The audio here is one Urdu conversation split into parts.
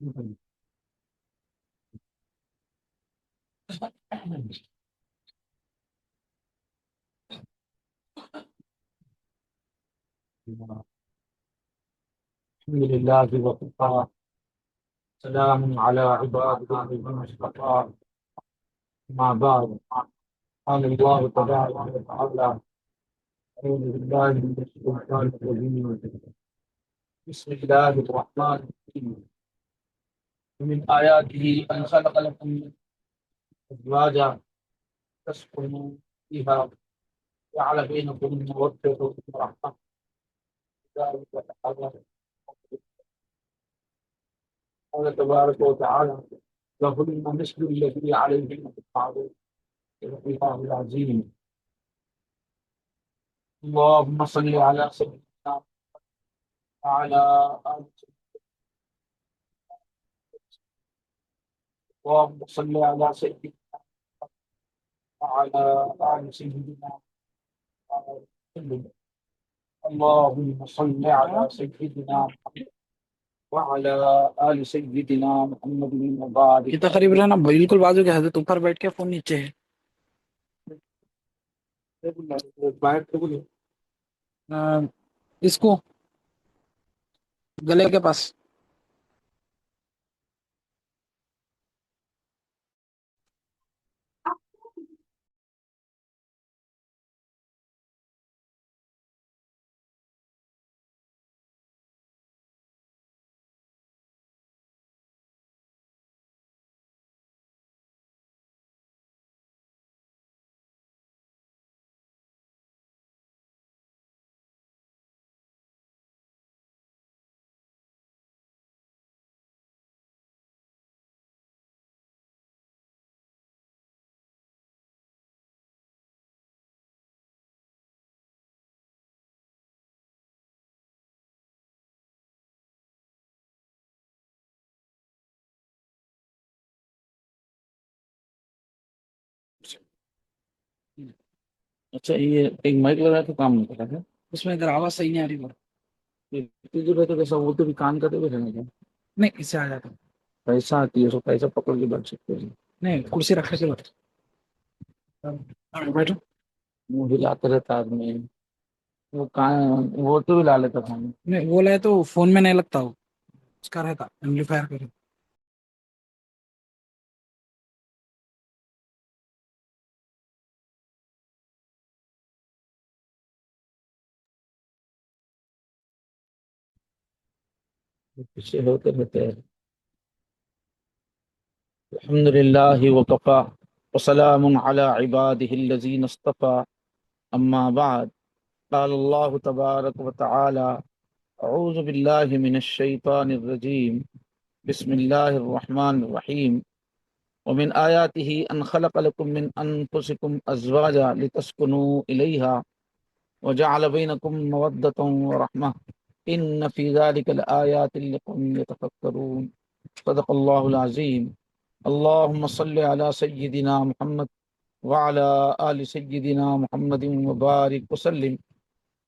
الحمد لله وكفى سلام على عباده الذين اصطفى ما بعد قال الله تبارك وتعالى أعوذ بالله من الشيطان الرجيم بسم الله الرحمن الرحيم ومن آياته أن خلق لكم أزواجا تسكنوا فيها جعل بينكم مودة ورحمة ذلك قال تبارك وتعالى لهن مثل الذي عليهن بالمعروف الله العظيم اللهم صل على سيدنا وعلى آل سيدنا اللهم صل على سيدنا وعلى آل سيدنا اللهم صل على سيدنا وعلى آل سيدنا محمد المبارك کتنا قریب رہنا بالکل بازو کے حضرت اوپر بیٹھ کے فون نیچے ہے اس کو گلے کے پاس اچھا یہ ایک مائک لگا تو کام نہیں کرتا اس میں ادھر آواز صحیح نہیں آ رہی وہ تجھے رہتا کیسا وہ تو بھی کام کرتے ہوئے رہنے کا نہیں اس سے آ جاتا پیسہ آتی ہے اس کو پیسہ پکڑ کے بیٹھ سکتے ہیں نہیں کرسی رکھ کے بیٹھو منہ ہلاتے رہتا آدمی وہ کہاں وہ تو بھی لا لیتا تھا نہیں وہ لائے تو فون میں نہیں لگتا وہ اس کا رہتا ایمپلیفائر کرے پیچھے ہوتے رہتے ہیں الحمد لله وكفى وسلام على عباده الذين اصطفى أما بعد قال الله تبارك وتعالى أعوذ بالله من الشيطان الرجيم بسم الله الرحمن الرحيم ومن آياته أن خلق لكم من أنفسكم أزواجا لتسكنوا إليها وجعل بينكم مودة ورحمة إن في ذلك لآيات لقوم يتفكرون صدق الله العظيم اللهم صل على سيدنا محمد وعلى آل سيدنا محمد وبارك وسلم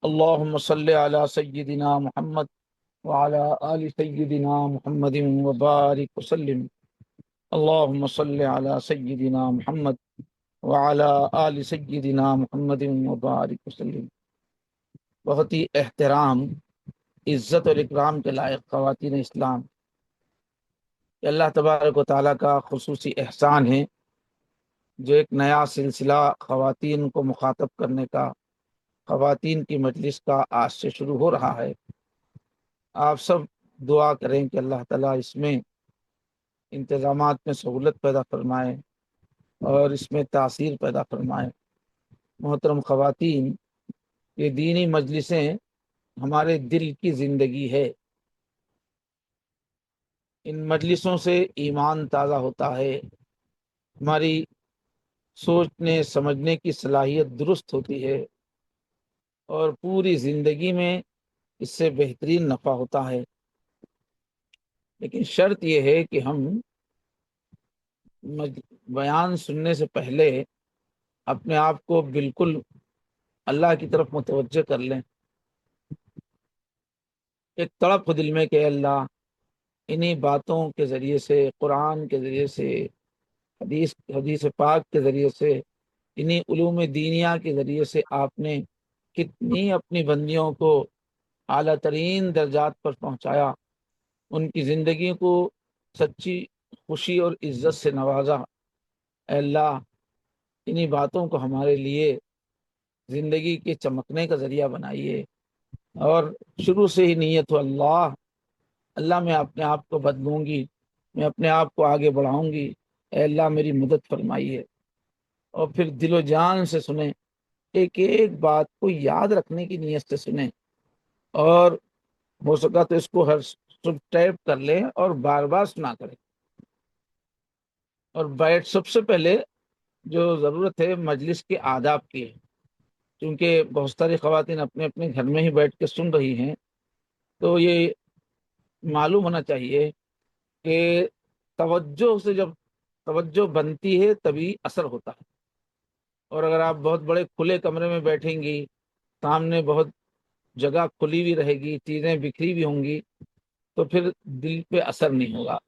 اللهم صل على سيدنا محمد وعلى آل سيدنا محمد وبارك وسلم اللهم صل على سيدنا محمد وعلى آل سيدنا محمد وبارك وسلم بہت ہی احترام عزت اور اکرام کے لائق خواتین اسلام، اللہ تبارک و تعالیٰ کا خصوصی احسان ہے جو ایک نیا سلسلہ خواتین کو مخاطب کرنے کا، خواتین کی مجلس کا آج سے شروع ہو رہا ہے۔ آپ سب دعا کریں کہ اللہ تعالیٰ اس میں انتظامات میں سہولت پیدا فرمائے اور اس میں تاثیر پیدا فرمائے۔ محترم خواتین، یہ دینی مجلسیں ہمارے دل کی زندگی ہے، ان مجلسوں سے ایمان تازہ ہوتا ہے، ہماری سوچنے سمجھنے کی صلاحیت درست ہوتی ہے اور پوری زندگی میں اس سے بہترین نفع ہوتا ہے۔ لیکن شرط یہ ہے کہ ہم بیان سننے سے پہلے اپنے آپ کو بالکل اللہ کی طرف متوجہ کر لیں، ایک تڑپ دل میں کہ اللہ انہی باتوں کے ذریعے سے، قرآن کے ذریعے سے، حدیث پاک کے ذریعے سے، انہی علوم دینیہ کے ذریعے سے آپ نے کتنی اپنی بندیوں کو اعلیٰ ترین درجات پر پہنچایا، ان کی زندگی کو سچی خوشی اور عزت سے نوازا۔ اے اللہ، انہی باتوں کو ہمارے لیے زندگی کے چمکنے کا ذریعہ بنائیے، اور شروع سے ہی نیت ہو اللہ، اللہ میں اپنے آپ کو بدلوں گی، میں اپنے آپ کو آگے بڑھاؤں گی، اے اللہ میری مدد فرمائیے۔ اور پھر دل و جان سے سنیں، ایک ایک بات کو یاد رکھنے کی نیت سے سنیں، اور ہو سکا تو اس کو ہر صبح ٹائپ کر لیں اور بار بار سنا کریں۔ اور سب سے پہلے جو ضرورت ہے مجلس کے آداب کی ہے، کیونکہ بہت ساری خواتین اپنے اپنے گھر میں ہی بیٹھ کے سن رہی ہیں، تو یہ معلوم ہونا چاہیے کہ توجہ سے جب توجہ بنتی ہے تبھی اثر ہوتا ہے۔ اور اگر آپ بہت بڑے کھلے کمرے میں بیٹھیں گی، سامنے بہت جگہ کھلی ہوئی رہے گی، چیزیں بکھری بھی ہوں گی، تو پھر دل پہ اثر نہیں ہوگا۔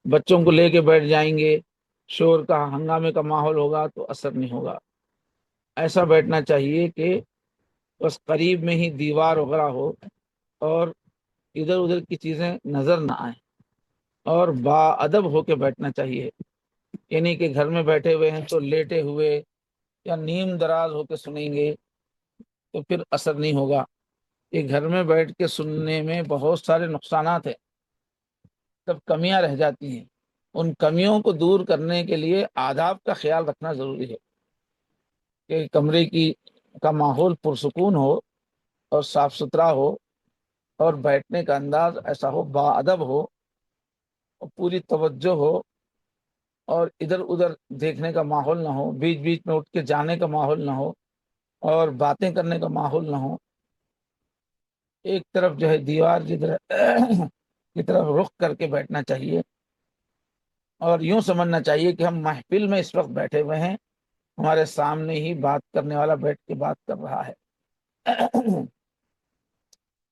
بچوں کو لے کے بیٹھ جائیں گے، شور کا ہنگامے کا ماحول ہوگا تو اثر نہیں ہوگا۔ ایسا بیٹھنا چاہیے کہ بس قریب میں ہی دیوار وغیرہ ہو اور ادھر ادھر کی چیزیں نظر نہ آئیں، اور با ادب ہو کے بیٹھنا چاہیے، یعنی کہ گھر میں بیٹھے ہوئے ہیں تو لیٹے ہوئے یا نیم دراز ہو کے سنیں گے تو پھر اثر نہیں ہوگا۔ یہ گھر میں بیٹھ کے سننے میں بہت سارے نقصانات ہیں، تب کمیاں رہ جاتی ہیں۔ ان کمیوں کو دور کرنے کے لیے آداب کا خیال رکھنا ضروری ہے، کہ کمرے کا ماحول پرسکون ہو اور صاف ستھرا ہو، اور بیٹھنے کا انداز ایسا ہو، با ادب ہو، اور پوری توجہ ہو، اور ادھر ادھر دیکھنے کا ماحول نہ ہو، بیچ بیچ میں اٹھ کے جانے کا ماحول نہ ہو، اور باتیں کرنے کا ماحول نہ ہو۔ ایک طرف جو ہے دیوار کی طرف رخ کر کے بیٹھنا چاہیے، اور یوں سمجھنا چاہیے کہ ہم محفل میں اس وقت بیٹھے ہوئے ہیں، ہمارے سامنے ہی بات کرنے والا بیٹھ کے بات کر رہا ہے۔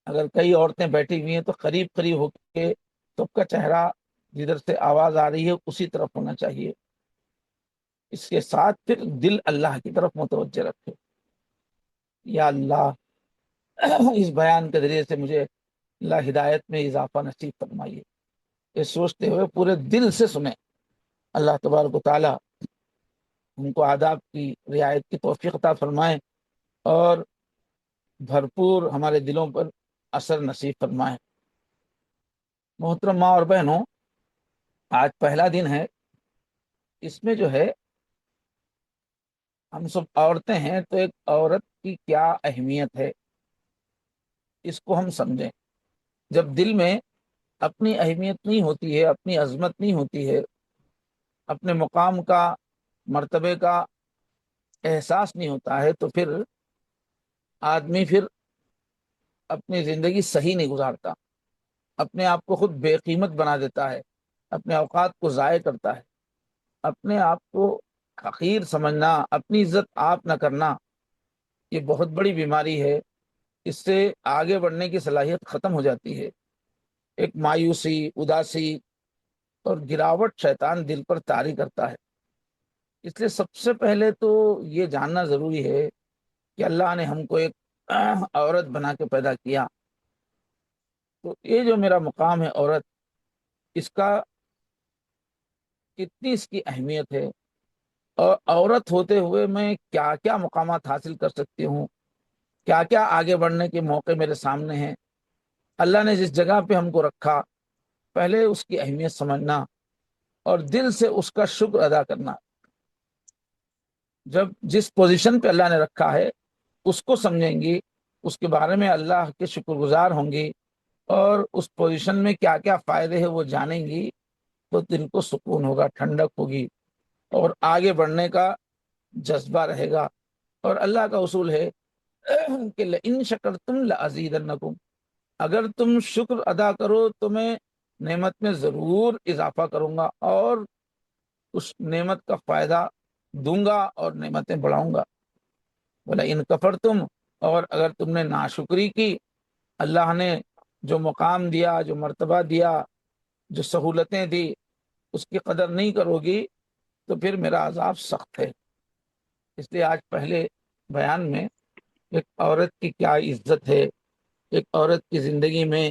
اگر کئی عورتیں بیٹھی ہوئی ہیں تو قریب قریب ہو کے سب کا چہرہ جدھر سے آواز آ رہی ہے اسی طرف ہونا چاہیے۔ اس کے ساتھ پھر دل اللہ کی طرف متوجہ رکھے۔ یا اللہ، اس بیان کے ذریعے سے مجھے اللہ ہدایت میں اضافہ نصیب فرمائیے، یہ سوچتے ہوئے پورے دل سے سنیں۔ اللہ تبارک و تعالی ہم کو آداب کی رعایت کی توفیق عطا فرمائے، اور بھرپور ہمارے دلوں پر اثر نصیب فرمائے۔ محترم ماں اور بہنوں، آج پہلا دن ہے، اس میں جو ہے ہم سب عورتیں ہیں، تو ایک عورت کی کیا اہمیت ہے اس کو ہم سمجھیں۔ جب دل میں اپنی اہمیت نہیں ہوتی ہے، اپنی عظمت نہیں ہوتی ہے، اپنے مقام کا، مرتبے کا احساس نہیں ہوتا ہے، تو پھر آدمی پھر اپنی زندگی صحیح نہیں گزارتا، اپنے آپ کو خود بے قیمت بنا دیتا ہے، اپنے اوقات کو ضائع کرتا ہے۔ اپنے آپ کو حقیر سمجھنا، اپنی عزت آپ نہ کرنا، یہ بہت بڑی بیماری ہے۔ اس سے آگے بڑھنے کی صلاحیت ختم ہو جاتی ہے۔ ایک مایوسی، اداسی اور گراوٹ شیطان دل پر طاری کرتا ہے۔ اس لیے سب سے پہلے تو یہ جاننا ضروری ہے کہ اللہ نے ہم کو ایک عورت بنا کے پیدا کیا، تو یہ جو میرا مقام ہے عورت، اس کا کتنی اس کی اہمیت ہے، اور عورت ہوتے ہوئے میں کیا کیا مقامات حاصل کر سکتی ہوں، کیا کیا آگے بڑھنے کے موقع میرے سامنے ہیں۔ اللہ نے جس جگہ پہ ہم کو رکھا، پہلے اس کی اہمیت سمجھنا اور دل سے اس کا شکر ادا کرنا۔ جب جس پوزیشن پہ اللہ نے رکھا ہے اس کو سمجھیں گی، اس کے بارے میں اللہ کے شکر گزار ہوں گی، اور اس پوزیشن میں کیا کیا فائدے ہیں وہ جانیں گی، تو دل کو سکون ہوگا، ٹھنڈک ہوگی، اور آگے بڑھنے کا جذبہ رہے گا۔ اور اللہ کا اصول ہے کہ لئن شکرتم لازیدنکم، اگر تم شکر ادا کرو تو میں نعمت میں ضرور اضافہ کروں گا، اور اس نعمت کا فائدہ دوں گا اور نعمتیں بڑھاؤں گا۔ وَلَئِن کفرتم، اور اگر تم نے ناشکری کی، اللہ نے جو مقام دیا، جو مرتبہ دیا، جو سہولتیں دی اس کی قدر نہیں کرو گی تو پھر میرا عذاب سخت ہے۔ اس لیے آج پہلے بیان میں ایک عورت کی کیا عزت ہے، ایک عورت کی زندگی میں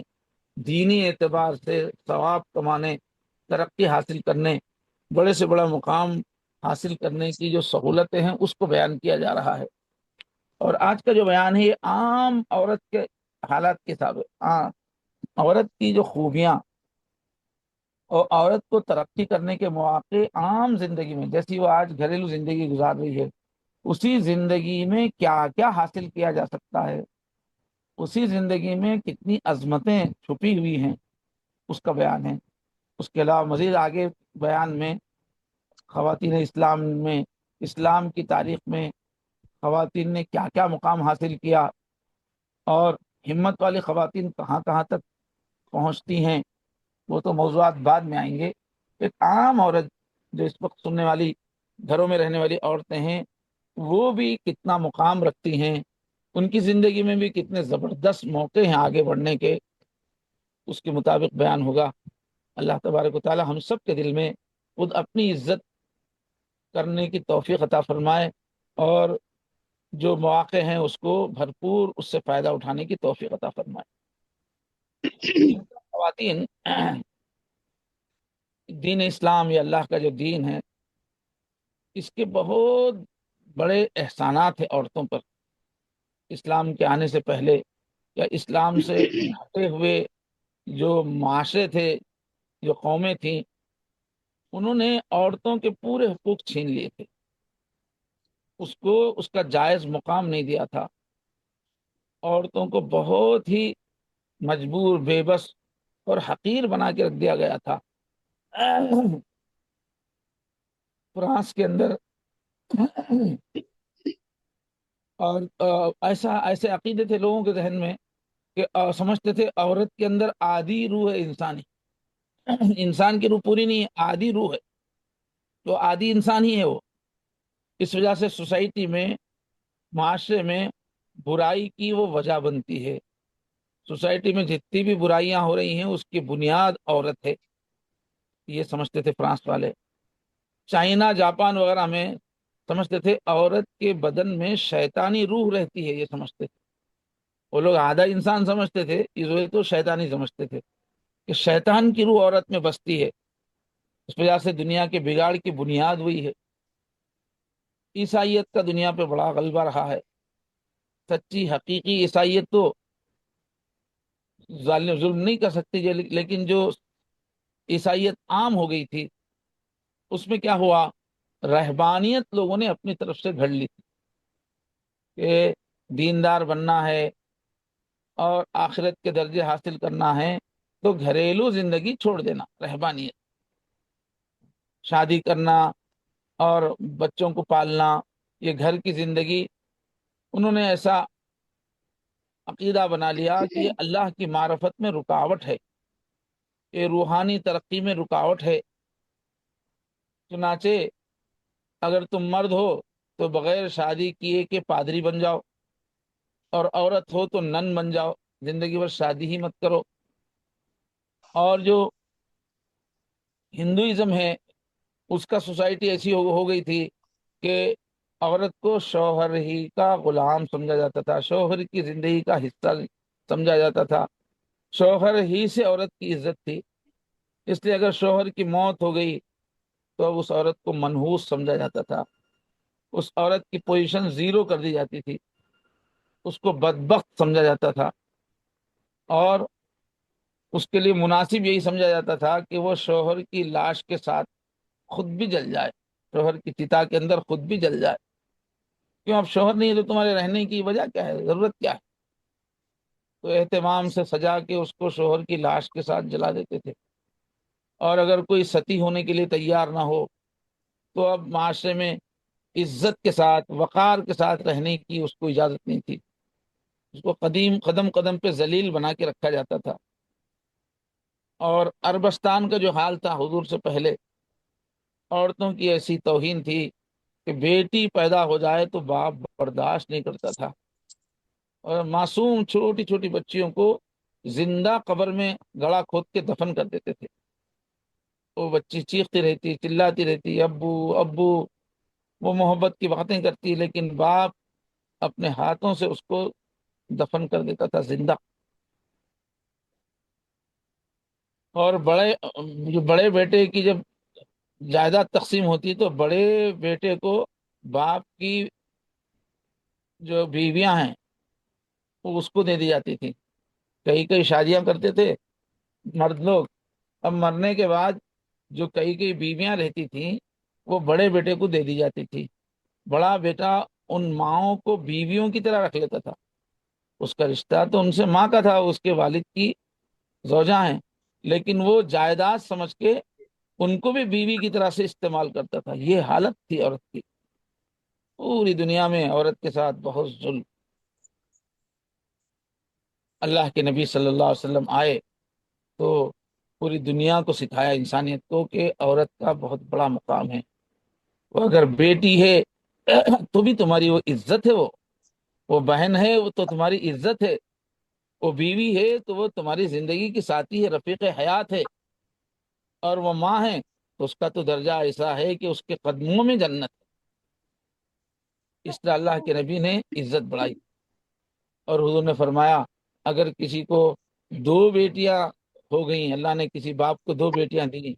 دینی اعتبار سے ثواب کمانے، ترقی حاصل کرنے، بڑے سے بڑا مقام حاصل کرنے کی جو سہولتیں ہیں اس کو بیان کیا جا رہا ہے۔ اور آج کا جو بیان ہے یہ عام عورت کے حالات کے حساب عورت کی جو خوبیاں اور عورت کو ترقی کرنے کے مواقع عام زندگی میں، جیسی وہ آج گھریلو زندگی گزار رہی ہے، اسی زندگی میں کیا کیا حاصل کیا جا سکتا ہے، اسی زندگی میں کتنی عظمتیں چھپی ہوئی ہیں، اس کا بیان ہے۔ اس کے علاوہ مزید آگے بیان میں خواتین اسلام میں، اسلام کی تاریخ میں خواتین نے کیا کیا مقام حاصل کیا اور ہمت والی خواتین کہاں کہاں تک پہنچتی ہیں، وہ تو موضوعات بعد میں آئیں گے۔ ایک عام عورت جو اس وقت سننے والی گھروں میں رہنے والی عورتیں ہیں وہ بھی کتنا مقام رکھتی ہیں، ان کی زندگی میں بھی کتنے زبردست موقع ہیں آگے بڑھنے کے، اس کے مطابق بیان ہوگا۔ اللہ تبارک و تعالی ہم سب کے دل میں خود اپنی عزت کرنے کی توفیق عطا فرمائے اور جو مواقع ہیں اس کو بھرپور اس سے فائدہ اٹھانے کی توفیق عطا فرمائے۔ خواتین، دین اسلام یا اللہ کا جو دین ہے اس کے بہت بڑے احسانات ہیں عورتوں پر۔ اسلام کے آنے سے پہلے یا اسلام سے ہٹے ہوئے جو معاشرے تھے، جو قومیں تھیں، انہوں نے عورتوں کے پورے حقوق چھین لیے تھے، اس کو اس کا جائز مقام نہیں دیا تھا، عورتوں کو بہت ہی مجبور، بے بس اور حقیر بنا کے رکھ دیا گیا تھا۔ فرانس کے اندر اور ایسے عقیدے تھے لوگوں کے ذہن میں کہ سمجھتے تھے عورت کے اندر آدھی روح ہے انسانی، انسان کی روح پوری نہیں ہے، آدھی روح ہے، تو آدھی انسان ہی ہے وہ۔ اس وجہ سے سوسائٹی میں، معاشرے میں برائی کی وہ وجہ بنتی ہے۔ سوسائٹی میں جتنی بھی برائیاں ہو رہی ہیں اس کی بنیاد عورت ہے، یہ سمجھتے تھے فرانس والے۔ چائنا، جاپان وغیرہ میں سمجھتے تھے عورت کے بدن میں شیطانی روح رہتی ہے، یہ سمجھتے تھے وہ لوگ۔ آدھا انسان سمجھتے تھے، یہ تو شیطانی سمجھتے تھے کہ شیطان کی روح عورت میں بستی ہے، اس وجہ سے دنیا کے بگاڑ کی بنیاد ہوئی ہے۔ عیسائیت کا دنیا پہ بڑا غلبہ رہا ہے، سچی حقیقی عیسائیت تو ظلم نہیں کر سکتی، لیکن جو عیسائیت عام ہو گئی تھی اس میں کیا ہوا، رہبانیت لوگوں نے اپنی طرف سے گھڑ لی تھی کہ دیندار بننا ہے اور آخرت کے درجے حاصل کرنا ہے تو گھریلو زندگی چھوڑ دینا، رہبانیت، شادی کرنا اور بچوں کو پالنا، یہ گھر کی زندگی انہوں نے ایسا عقیدہ بنا لیا کہ یہ اللہ کی معرفت میں رکاوٹ ہے، یہ روحانی ترقی میں رکاوٹ ہے۔ چنانچہ اگر تم مرد ہو تو بغیر شادی کیے کہ پادری بن جاؤ، اور عورت ہو تو نن بن جاؤ، زندگی بھر شادی ہی مت کرو۔ اور جو ہندوازم ہے اس کا سوسائٹی ایسی ہو گئی تھی کہ عورت کو شوہر ہی کا غلام سمجھا جاتا تھا، شوہر کی زندگی کا حصہ سمجھا جاتا تھا، شوہر ہی سے عورت کی عزت تھی، اس لیے اگر شوہر کی موت ہو گئی تو اب اس عورت کو منحوس سمجھا جاتا تھا، اس عورت کی پوزیشن زیرو کر دی جاتی تھی، اس کو بدبخت سمجھا جاتا تھا، اور اس کے لیے مناسب یہی سمجھا جاتا تھا کہ وہ شوہر کی لاش کے ساتھ خود بھی جل جائے، شوہر کی چتا کے اندر خود بھی جل جائے۔ کیوں؟ اب شوہر نہیں ہے تو تمہارے رہنے کی وجہ کیا ہے، ضرورت کیا ہے؟ تو اہتمام سے سجا کے اس کو شوہر کی لاش کے ساتھ جلا دیتے تھے، اور اگر کوئی ستی ہونے کے لیے تیار نہ ہو تو اب معاشرے میں عزت کے ساتھ، وقار کے ساتھ رہنے کی اس کو اجازت نہیں تھی، اس کو قدم قدم پہ ذلیل بنا کے رکھا جاتا تھا۔ اور عربستان کا جو حال تھا حضور سے پہلے، عورتوں کی ایسی توہین تھی کہ بیٹی پیدا ہو جائے تو باپ برداشت نہیں کرتا تھا، اور معصوم چھوٹی چھوٹی بچیوں کو زندہ قبر میں گڑا کھود کے دفن کر دیتے تھے۔ وہ بچی چیختی رہتی چلاتی رہتی ابو ابو، وہ محبت کی باتیں کرتی، لیکن باپ اپنے ہاتھوں سے اس کو دفن کر دیتا تھا زندہ۔ اور جو بڑے بیٹے کی جب جائیداد تقسیم ہوتی تو بڑے بیٹے کو باپ کی جو بیویاں ہیں وہ اس کو دے دی جاتی تھی۔ کئی کئی شادیاں کرتے تھے مرد لوگ، اب مرنے کے بعد جو کئی کئی بیویاں رہتی تھیں وہ بڑے بیٹے کو دے دی جاتی تھی۔ بڑا بیٹا ان ماؤں کو بیویوں کی طرح رکھ لیتا تھا، اس کا رشتہ تو ان سے ماں کا تھا، اس کے والد کی زوجہ ہیں، لیکن وہ جائیداد سمجھ کے ان کو بھی بیوی کی طرح سے استعمال کرتا تھا۔ یہ حالت تھی عورت کی، پوری دنیا میں عورت کے ساتھ بہت ظلم۔ اللہ کے نبی صلی اللہ علیہ وسلم آئے تو پوری دنیا کو سکھایا، انسانیت کو، کہ عورت کا بہت بڑا مقام ہے۔ وہ اگر بیٹی ہے تو بھی تمہاری وہ عزت ہے، وہ بہن ہے وہ تو تمہاری عزت ہے، وہ بیوی ہے تو وہ تمہاری زندگی کی ساتھی ہے، رفیق حیات ہے، اور وہ ماں ہے تو اس کا تو درجہ ایسا ہے کہ اس کے قدموں میں جنت ہے۔ اس طرح اللہ کے نبی نے عزت بڑھائی، اور حضور نے فرمایا اگر کسی کو دو بیٹیاں ہو گئیں، اللہ نے کسی باپ کو دو بیٹیاں دی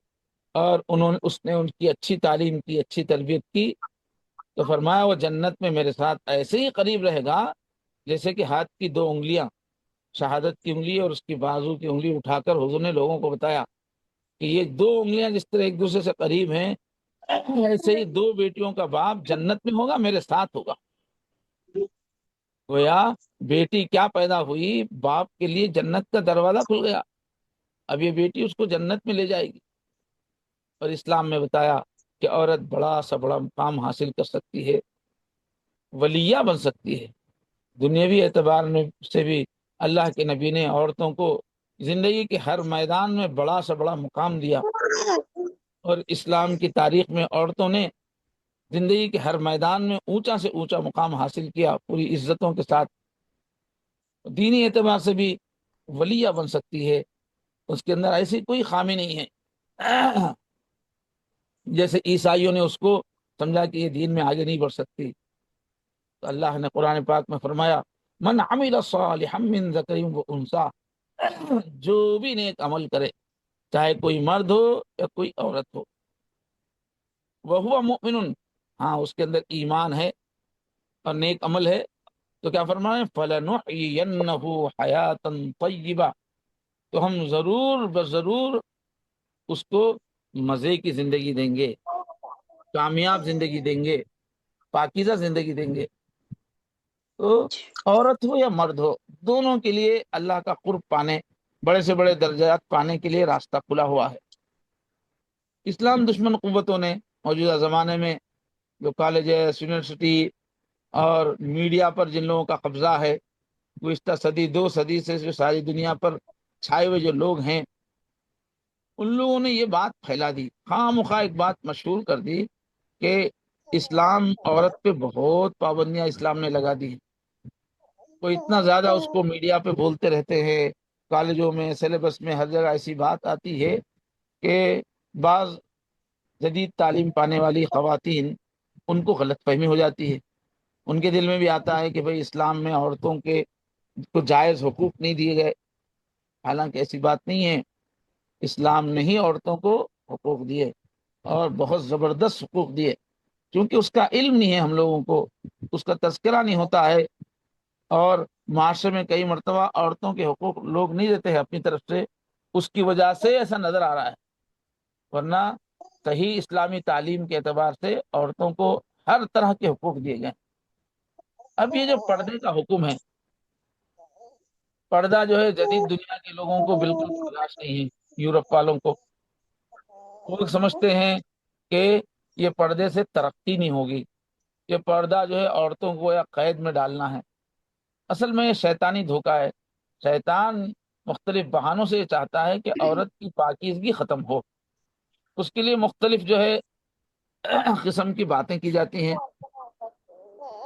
اور اس نے ان کی اچھی تعلیم کی، اچھی تربیت کی، تو فرمایا وہ جنت میں میرے ساتھ ایسے ہی قریب رہے گا جیسے کہ ہاتھ کی دو انگلیاں، شہادت کی انگلی اور اس کی بازو کی انگلی اٹھا کر حضور نے لوگوں کو بتایا کہ یہ دو انگلیاں جس طرح ایک دوسرے سے قریب ہیں، ایسے ہی دو بیٹیوں کا باپ جنت میں ہوگا، میرے ساتھ ہوگا۔ گویا بیٹی کیا پیدا ہوئی، باپ کے لیے جنت کا دروازہ کھل گیا، اب یہ بیٹی اس کو جنت میں لے جائے گی۔ اور اسلام میں بتایا کہ عورت بڑا سا بڑا مقام حاصل کر سکتی ہے، ولیہ بن سکتی ہے۔ دنیاوی اعتبار میں سے بھی اللہ کے نبی نے عورتوں کو زندگی کے ہر میدان میں بڑا سا بڑا مقام دیا، اور اسلام کی تاریخ میں عورتوں نے زندگی کے ہر میدان میں اونچا سے اونچا مقام حاصل کیا، پوری عزتوں کے ساتھ۔ دینی اعتبار سے بھی ولیہ بن سکتی ہے، اس کے اندر ایسی کوئی خامی نہیں ہے۔ جیسے عیسائیوں نے اس کو سمجھا کہ یہ دین میں آگے نہیں بڑھ سکتی، تو اللہ نے قرآن پاک میں فرمایا من عمل صالحا من ذکر و انثی، جو بھی نیک عمل کرے، چاہے کوئی مرد ہو یا کوئی عورت ہو، وہو مؤمن، ہاں اس کے اندر ایمان ہے اور نیک عمل ہے، تو کیا فرمائے فَلَنُحْيِيَنَّهُ حَيَاةً طَيِّبَةً، تو ہم ضرور بضرور اس کو مزے کی زندگی دیں گے، کامیاب زندگی دیں گے، پاکیزہ زندگی دیں گے۔ تو عورت ہو یا مرد ہو، دونوں کے لیے اللہ کا قرب پانے، بڑے سے بڑے درجات پانے کے لیے راستہ کھلا ہوا ہے۔ اسلام دشمن قوتوں نے موجودہ زمانے میں جو کالجز، یونیورسٹی اور میڈیا پر جن لوگوں کا قبضہ ہے، گزشتہ صدی 2 صدی سے جو ساری دنیا پر چھائے ہوئے جو لوگ ہیں، ان لوگوں نے یہ بات پھیلا دی، خواہ مخواہ ایک بات مشہور کر دی کہ اسلام عورت پہ بہت پابندیاں اسلام نے لگا دی ہیں۔ وہ اتنا زیادہ اس کو میڈیا پہ بولتے رہتے ہیں، کالجوں میں، سلیبس میں، ہر جگہ ایسی بات آتی ہے کہ بعض جدید تعلیم پانے والی خواتین ان کو غلط فہمی ہو جاتی ہے، ان کے دل میں بھی آتا ہے کہ بھئی اسلام میں عورتوں کے کو جائز حقوق نہیں دیے گئے، حالانکہ ایسی بات نہیں ہے۔ اسلام نے ہی عورتوں کو حقوق دیے، اور بہت زبردست حقوق دیے، کیونکہ اس کا علم نہیں ہے ہم لوگوں کو، اس کا تذکرہ نہیں ہوتا ہے، اور معاشرے میں کئی مرتبہ عورتوں کے حقوق لوگ نہیں دیتے ہیں اپنی طرف سے، اس کی وجہ سے ایسا نظر آ رہا ہے، ورنہ صحیح اسلامی تعلیم کے اعتبار سے عورتوں کو ہر طرح کے حقوق دیے گئے۔ اب یہ جو پردے کا حکم ہے، پردہ جو ہے جدید دنیا کے لوگوں کو بالکل برداشت نہیں ہے، یورپ والوں کو، وہ سمجھتے ہیں کہ یہ پردے سے ترقی نہیں ہوگی، یہ پردہ جو ہے عورتوں کو یا قید میں ڈالنا ہے۔ اصل میں یہ شیطانی دھوکہ ہے، شیطان مختلف بہانوں سے یہ چاہتا ہے کہ عورت کی پاکیزگی ختم ہو، اس کے لیے مختلف جو ہے قسم کی باتیں کی جاتی ہیں۔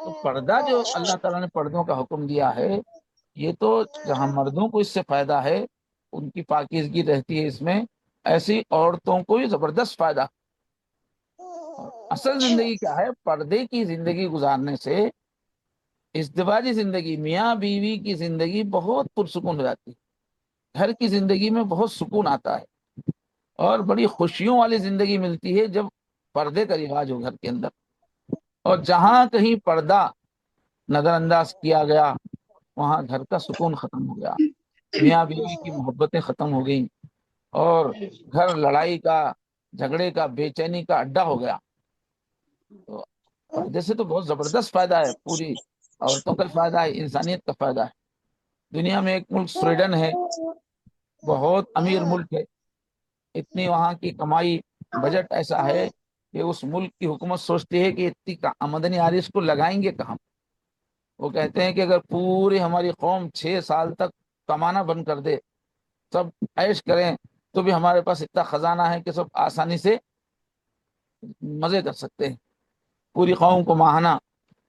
تو پردہ جو اللہ تعالیٰ نے پردوں کا حکم دیا ہے، یہ تو جہاں مردوں کو اس سے فائدہ ہے، ان کی پاکیزگی رہتی ہے اس میں، ایسی عورتوں کو بھی زبردست فائدہ. اور اصل زندگی کیا ہے؟ پردے کی زندگی گزارنے سے ازدواجی زندگی، میاں بیوی کی زندگی بہت پرسکون ہو جاتی ہے. گھر کی زندگی میں بہت سکون آتا ہے اور بڑی خوشیوں والی زندگی ملتی ہے جب پردے کا رواج ہو گھر کے اندر. اور جہاں کہیں پردہ نظر انداز کیا گیا وہاں گھر کا سکون ختم ہو گیا، میاں بیوی کی محبتیں ختم ہو گئیں اور گھر لڑائی کا، جھگڑے کا، بے چینی کا اڈا ہو گیا. تو پردے سے تو بہت زبردست فائدہ ہے، پوری عورتوں کا فائدہ ہے، انسانیت کا فائدہ ہے. دنیا میں ایک ملک سویڈن ہے، بہت امیر ملک ہے. اتنی وہاں کی کمائی، بجٹ ایسا ہے کہ اس ملک کی حکومت سوچتی ہے کہ اتنی آمدنی آ رہی ہے، اس کو لگائیں گے کہاں. وہ کہتے ہیں کہ اگر پوری ہماری قوم 6 سال تک کمانا بند کر دے، سب عیش کریں، تو بھی ہمارے پاس اتنا خزانہ ہے کہ سب آسانی سے مزے کر سکتے ہیں. پوری قوم کو ماہانہ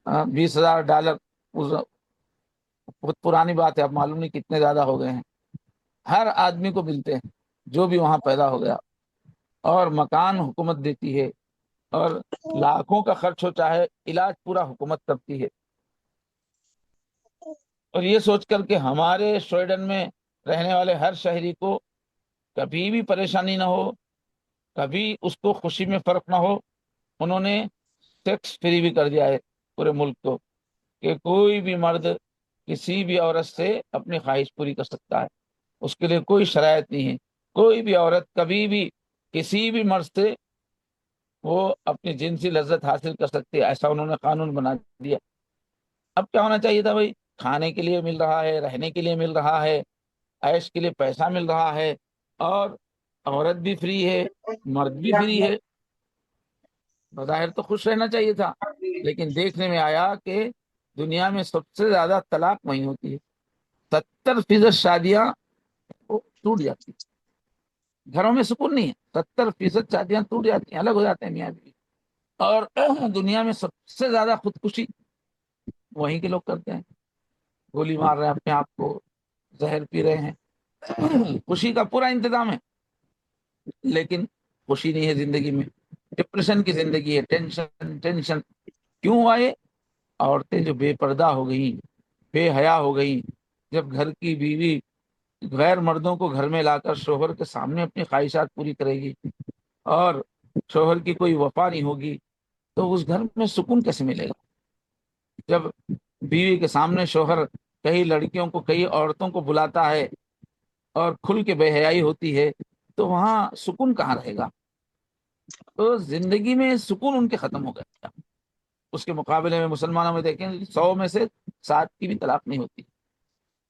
$20,000، بہت پرانی بات ہے، اب معلوم نہیں کتنے زیادہ ہو گئے ہیں، ہر آدمی کو ملتے ہیں جو بھی وہاں پیدا ہو گیا. اور مکان حکومت دیتی ہے، اور لاکھوں کا خرچ ہو چاہے علاج پورا حکومت کرتی ہے. اور یہ سوچ کر کہ ہمارے سویڈن میں رہنے والے ہر شہری کو کبھی بھی پریشانی نہ ہو، کبھی اس کو خوشی میں فرق نہ ہو، انہوں نے ٹیکس فری بھی کر دیا ہے پورے ملک کو، کہ کوئی بھی مرد کسی بھی عورت سے اپنی خواہش پوری کر سکتا ہے. اس کے لیے کوئی شرائط نہیں ہے. کوئی بھی عورت کبھی بھی کسی بھی مرد سے وہ اپنی جنسی لذت حاصل کر سکتی ہے، ایسا انہوں نے قانون بنا دیا. اب کیا ہونا چاہیے تھا بھائی؟ کھانے کے لیے مل رہا ہے، رہنے کے لیے مل رہا ہے، عیش کے لیے پیسہ مل رہا ہے، اور عورت بھی فری ہے، مرد بھی فری ہے. بظاہر تو خوش رہنا چاہیے تھا، لیکن دیکھنے میں آیا کہ دنیا میں سب سے زیادہ طلاق وہیں ہوتی ہے. 70% شادیاں ٹوٹ جاتی ہیں، گھروں میں سکون نہیں ہے. 70% شادیاں ٹوٹ جاتی ہیں، الگ ہو جاتے ہیں میاں بیوی. اور دنیا میں سب سے زیادہ خودکشی وہیں کے لوگ کرتے ہیں، گولی مار رہے ہیں اپنے آپ کو، زہر پی رہے ہیں. خوشی کا پورا انتظام ہے لیکن خوشی نہیں ہے زندگی میں، ڈپریشن کی زندگی ہے، ٹینشن ٹینشن. کیوں آئے؟ عورتیں جو بے پردہ ہو گئیں، بے حیا ہو گئیں. جب گھر کی بیوی غیر مردوں کو گھر میں لا کر شوہر کے سامنے اپنی خواہشات پوری کرے گی اور شوہر کی کوئی وفا نہیں ہوگی، تو اس گھر میں سکون کیسے ملے گا؟ جب بیوی کے سامنے شوہر کئی لڑکیوں کو، کئی عورتوں کو بلاتا ہے اور کھل کے بے حیائی ہوتی ہے، تو وہاں سکون کہاں رہے گا؟ تو زندگی میں سکون ان کے ختم ہو گیا. اس کے مقابلے میں مسلمانوں میں دیکھیں 100 میں سے 7 کی بھی طلاق نہیں ہوتی،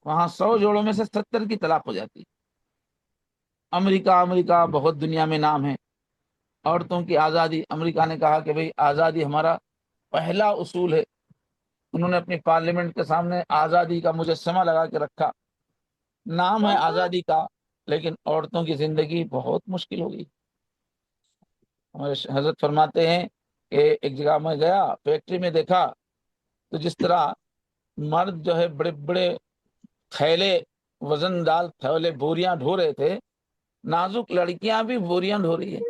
وہاں 100 جوڑوں میں سے 70 کی طلاق ہو جاتی. امریکہ بہت دنیا میں نام ہے عورتوں کی آزادی. امریکہ نے کہا کہ بھئی آزادی ہمارا پہلا اصول ہے. انہوں نے اپنی پارلیمنٹ کے سامنے آزادی کا مجسمہ لگا کے رکھا. نام ہے آزادی کا، لیکن عورتوں کی زندگی بہت مشکل ہو گئی. ہمارے حضرت فرماتے ہیں کہ ایک جگہ میں گیا، فیکٹری میں دیکھا تو جس طرح مرد جو ہے بڑے بڑے تھیلے، وزن دار تھیلے، بوریاں ڈھو رہے تھے، نازک لڑکیاں بھی بوریاں ڈھو رہی ہیں.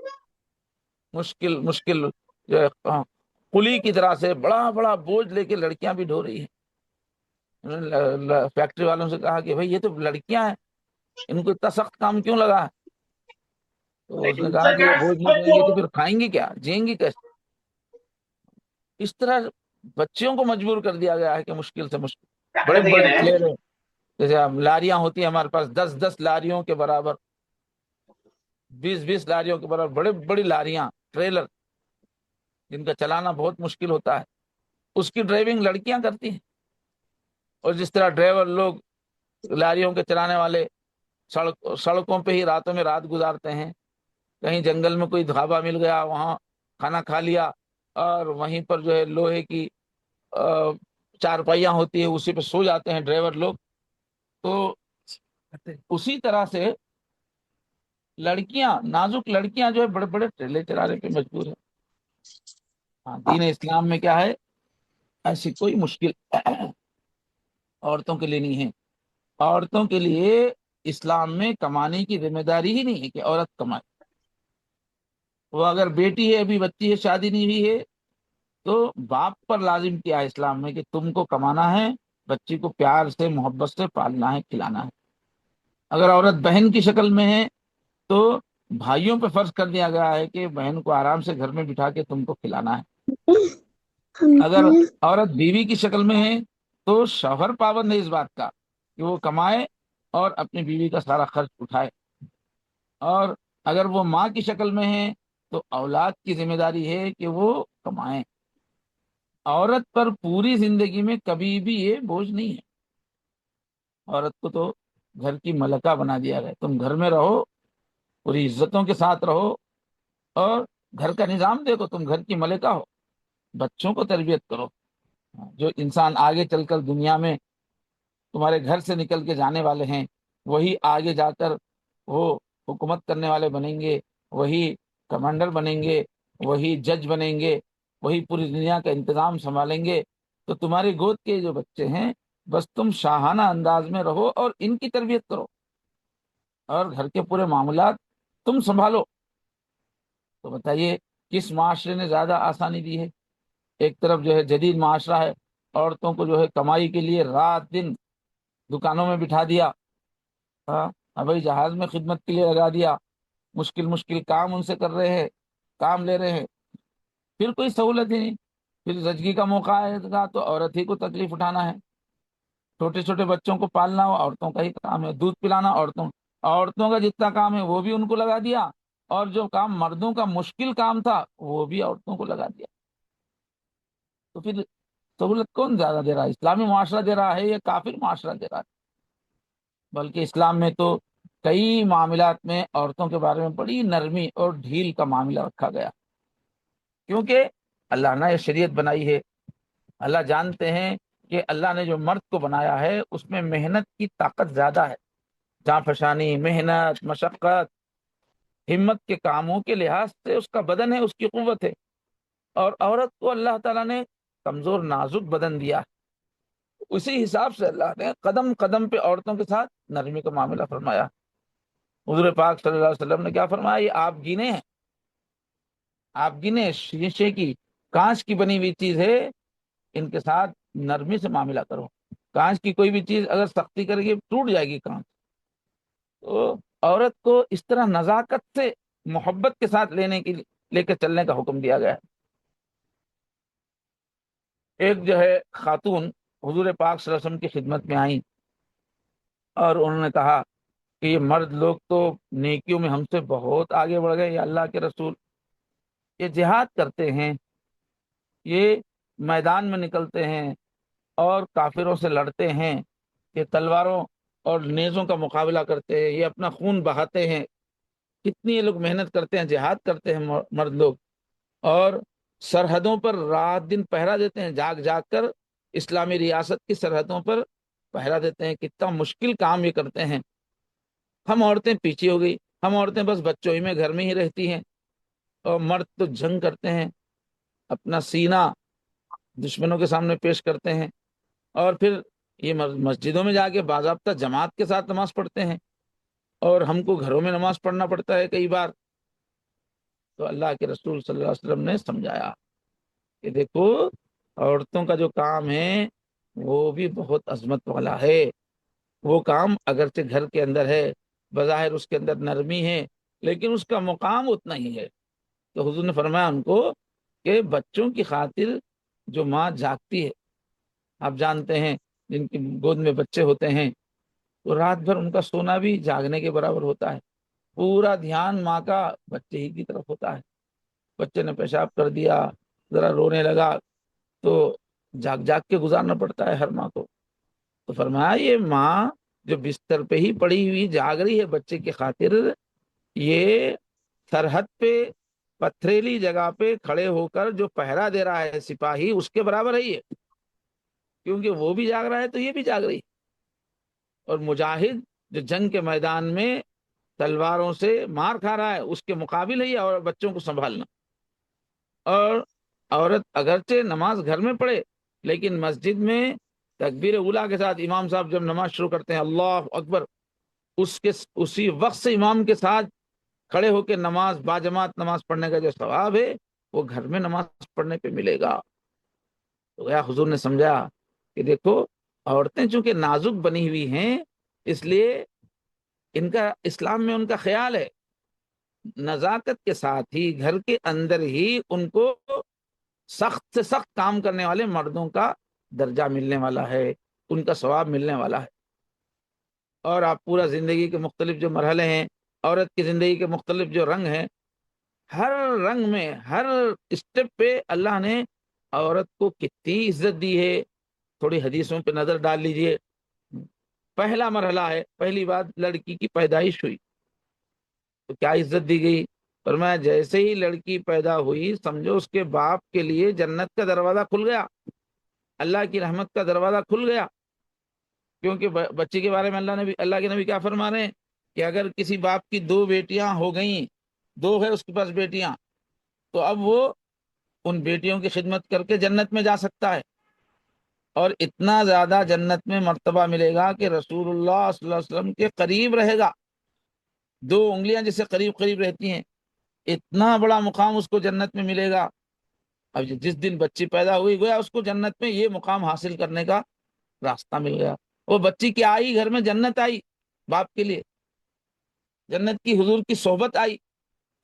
مشکل مشکل جو ہے کلی کی طرح سے بڑا بڑا بوجھ لے کے لڑکیاں بھی ڈھو رہی ہیں. فیکٹری والوں سے کہا کہ بھئی یہ تو لڑکیاں ہیں، ان کو اتنا سخت کام کیوں لگا ہے؟ تو اس نے کہا کہ یہ بوجھ نہیں ڈھوئیں گے تو پھر کھائیں گی کیا، جئیں گی کیسے؟ اس طرح بچیوں کو مجبور کر دیا گیا ہے کہ مشکل سے مشکل بڑے بڑے ٹھیلے، جیسے لاریاں ہوتی ہیں ہمارے پاس 10 لاریوں کے برابر، 20 لاریوں کے برابر بڑے بڑی لاریاں، ٹریلر، جن کا چلانا بہت مشکل ہوتا ہے، اس کی ڈرائیونگ لڑکیاں کرتی ہیں. اور جس طرح ڈرائیور لوگ، لاریوں کے چلانے والے سڑکوں پہ ہی راتوں میں رات گزارتے ہیں. کہیں جنگل میں کوئی ڈھابا مل گیا، وہاں کھانا کھا لیا، اور وہیں پر جو ہے لوہے کی چارپائیاں ہوتی ہیں، اسی پہ سو جاتے ہیں ڈرائیور لوگ. تو اسی طرح سے لڑکیاں، نازک لڑکیاں جو ہے بڑے بڑے ٹریلے چلانے پہ مجبور ہیں. ہاں، دین اسلام میں کیا ہے؟ ایسی کوئی مشکل عورتوں کے لیے نہیں ہے. عورتوں کے لیے اسلام میں کمانے کی ذمہ داری ہی نہیں ہے کہ عورت کمائے۔ وہ اگر بیٹی ہے، ابھی بچی ہے، شادی نہیں ہوئی ہے، تو باپ پر لازم کیا ہے اسلام میں کہ تم کو کمانا ہے، بچی کو پیار سے محبت سے پالنا ہے، کھلانا ہے۔ اگر عورت بہن کی شکل میں ہے تو بھائیوں پہ فرض کر دیا گیا ہے کہ بہن کو آرام سے گھر میں بٹھا کے تم کو کھلانا ہے۔ اگر عورت بیوی کی شکل میں ہے تو شوہر پابند ہے اس بات کا کہ وہ کمائے اور اپنی بیوی کا سارا خرچ اٹھائے۔ اور اگر وہ ماں کی شکل میں ہے تو اولاد کی ذمہ داری ہے کہ وہ کمائیں۔ عورت پر پوری زندگی میں کبھی بھی یہ بوجھ نہیں ہے۔ عورت کو تو گھر کی ملکہ بنا دیا گیا، تم گھر میں رہو، پوری عزتوں کے ساتھ رہو، اور گھر کا نظام دیکھو، تم گھر کی ملکہ ہو، بچوں کو تربیت کرو۔ جو انسان آگے چل کر دنیا میں تمہارے گھر سے نکل کے جانے والے ہیں، وہی آگے جا کر وہ حکومت کرنے والے بنیں گے، وہی کمانڈر بنیں گے، وہی جج بنیں گے، وہی پوری دنیا کا انتظام سنبھالیں گے۔ تو تمہاری گود کے جو بچے ہیں، بس تم شاہانہ انداز میں رہو اور ان کی تربیت کرو، اور گھر کے پورے معاملات تم سنبھالو۔ تو بتائیے کس معاشرے نے زیادہ آسانی دی ہے؟ ایک طرف جو ہے جدید معاشرہ ہے، عورتوں کو جو ہے کمائی کے لیے رات دن دکانوں میں بٹھا دیا، ہاں، ہوائی جہاز میں خدمت کے لیے لگا دیا، مشکل مشکل کام ان سے کر رہے ہیں، کام لے رہے ہیں، پھر کوئی سہولت ہی نہیں۔ پھر زچگی کا موقع آئے گا تو عورت ہی کو تکلیف اٹھانا ہے۔ چھوٹے چھوٹے بچوں کو پالنا عورتوں کا ہی کام ہے، دودھ پلانا عورتوں کا جتنا کام ہے وہ بھی ان کو لگا دیا، اور جو کام مردوں کا مشکل کام تھا وہ بھی عورتوں کو لگا دیا۔ تو پھر سہولت کون زیادہ دے رہا ہے؟ اسلامی معاشرہ دے رہا ہے یا کافر معاشرہ دے رہا ہے؟ بلکہ اسلام میں تو کئی معاملات میں عورتوں کے بارے میں بڑی نرمی اور ڈھیل کا معاملہ رکھا گیا، کیونکہ اللہ نے یہ شریعت بنائی ہے۔ اللہ جانتے ہیں کہ اللہ نے جو مرد کو بنایا ہے اس میں محنت کی طاقت زیادہ ہے، جاں فشانی، محنت، مشقت، ہمت کے کاموں کے لحاظ سے اس کا بدن ہے، اس کی قوت ہے۔ اور عورت کو اللہ تعالیٰ نے کمزور نازک بدن دیا ہے، اسی حساب سے اللہ نے قدم قدم پہ عورتوں کے ساتھ نرمی کا معاملہ فرمایا۔ حضور پاک صلی اللہ علیہ وسلم نے کیا فرمایا؟ یہ آپ گنے ہیں، آپ گنے، شیشے کی، کانچ کی بنی ہوئی چیز ہے، ان کے ساتھ نرمی سے معاملہ کرو۔ کانچ کی کوئی بھی چیز اگر سختی کرے گی ٹوٹ جائے گی کانچ۔ تو عورت کو اس طرح نزاکت سے محبت کے ساتھ لے کے چلنے کا حکم دیا گیا ہے۔ ایک جو ہے خاتون حضور پاک صلی اللہ علیہ وسلم کی خدمت میں آئیں اور انہوں نے کہا کہ یہ مرد لوگ تو نیکیوں میں ہم سے بہت آگے بڑھ گئے، یا اللہ کے رسول، یہ جہاد کرتے ہیں، یہ میدان میں نکلتے ہیں اور کافروں سے لڑتے ہیں، یہ تلواروں اور نیزوں کا مقابلہ کرتے ہیں، یہ اپنا خون بہاتے ہیں، کتنی یہ لوگ محنت کرتے ہیں، جہاد کرتے ہیں مرد لوگ، اور سرحدوں پر رات دن پہرا دیتے ہیں، جاگ جاگ کر اسلامی ریاست کی سرحدوں پر پہرا دیتے ہیں، کتنا مشکل کام یہ کرتے ہیں۔ ہم عورتیں پیچھے ہو گئی، ہم عورتیں بس بچوں ہی میں گھر میں ہی رہتی ہیں، اور مرد تو جنگ کرتے ہیں، اپنا سینہ دشمنوں کے سامنے پیش کرتے ہیں، اور پھر یہ مسجدوں میں جا کے باضابطہ جماعت کے ساتھ نماز پڑھتے ہیں، اور ہم کو گھروں میں نماز پڑھنا پڑتا ہے کئی بار۔ تو اللہ کے رسول صلی اللہ علیہ وسلم نے سمجھایا کہ دیکھو، عورتوں کا جو کام ہے وہ بھی بہت عظمت والا ہے، وہ کام اگرچہ گھر کے اندر ہے، بظاہر اس کے اندر نرمی ہے، لیکن اس کا مقام اتنا ہی ہے۔ تو حضور نے فرمایا ان کو کہ بچوں کی خاطر جو ماں جاگتی ہے، آپ جانتے ہیں جن کی گود میں بچے ہوتے ہیں تو رات بھر ان کا سونا بھی جاگنے کے برابر ہوتا ہے، پورا دھیان ماں کا بچے ہی کی طرف ہوتا ہے۔ بچے نے پیشاب کر دیا، ذرا رونے لگا، تو جاگ جاگ کے گزارنا پڑتا ہے ہر ماں کو۔ تو فرمایا یہ ماں جو بستر پہ ہی پڑی ہوئی جاگ رہی ہے بچے کی خاطر، یہ سرحد پہ پتھریلی جگہ پہ کھڑے ہو کر جو پہرا دے رہا ہے سپاہی، اس کے برابر ہے یہ، کیونکہ وہ بھی جاگ رہا ہے تو یہ بھی جاگ رہی ہے۔ اور مجاہد جو جنگ کے میدان میں تلواروں سے مار کھا رہا ہے، اس کے مقابل ہے اور بچوں کو سنبھالنا۔ اور عورت اگرچہ نماز گھر میں پڑھے، لیکن مسجد میں تکبیر اولیٰ کے ساتھ امام صاحب جب نماز شروع کرتے ہیں اللہ اکبر، اسی وقت سے امام کے ساتھ کھڑے ہو کے نماز باجماعت نماز پڑھنے کا جو ثواب ہے وہ گھر میں نماز پڑھنے پہ ملے گا۔ تو گیا حضور نے سمجھا کہ دیکھو عورتیں چونکہ نازک بنی ہوئی ہیں، اس لیے ان کا اسلام میں ان کا خیال ہے نزاکت کے ساتھ ہی گھر کے اندر ہی ان کو سخت سے سخت کام کرنے والے مردوں کا درجہ ملنے والا ہے، ان کا ثواب ملنے والا ہے۔ اور آپ پورا زندگی کے مختلف جو مرحلے ہیں، عورت کی زندگی کے مختلف جو رنگ ہیں، ہر رنگ میں ہر اسٹیپ پہ اللہ نے عورت کو کتنی عزت دی ہے، تھوڑی حدیثوں پہ نظر ڈال لیجئے۔ پہلا مرحلہ ہے، پہلی بات لڑکی کی پیدائش ہوئی تو کیا عزت دی گئی؟ فرمایا جیسے ہی لڑکی پیدا ہوئی سمجھو اس کے باپ کے لیے جنت کا دروازہ کھل گیا، اللہ کی رحمت کا دروازہ کھل گیا۔ کیونکہ بچی کے بارے میں اللہ کے نبی کیا فرما رہے ہیں کہ اگر کسی باپ کی 2 بیٹیاں ہو گئیں، 2 ہے اس کے پاس بیٹیاں، تو اب وہ ان بیٹیوں کی خدمت کر کے جنت میں جا سکتا ہے، اور اتنا زیادہ جنت میں مرتبہ ملے گا کہ رسول اللہ صلی اللہ علیہ وسلم کے قریب رہے گا، 2 انگلیاں جسے قریب قریب رہتی ہیں، اتنا بڑا مقام اس کو جنت میں ملے گا۔ اب جس دن بچی پیدا ہوئی گویا اس کو جنت میں یہ مقام حاصل کرنے کا راستہ مل گیا۔ وہ بچی کی آئی گھر میں جنت آئی، باپ کے لیے جنت کی حضور کی صحبت آئی،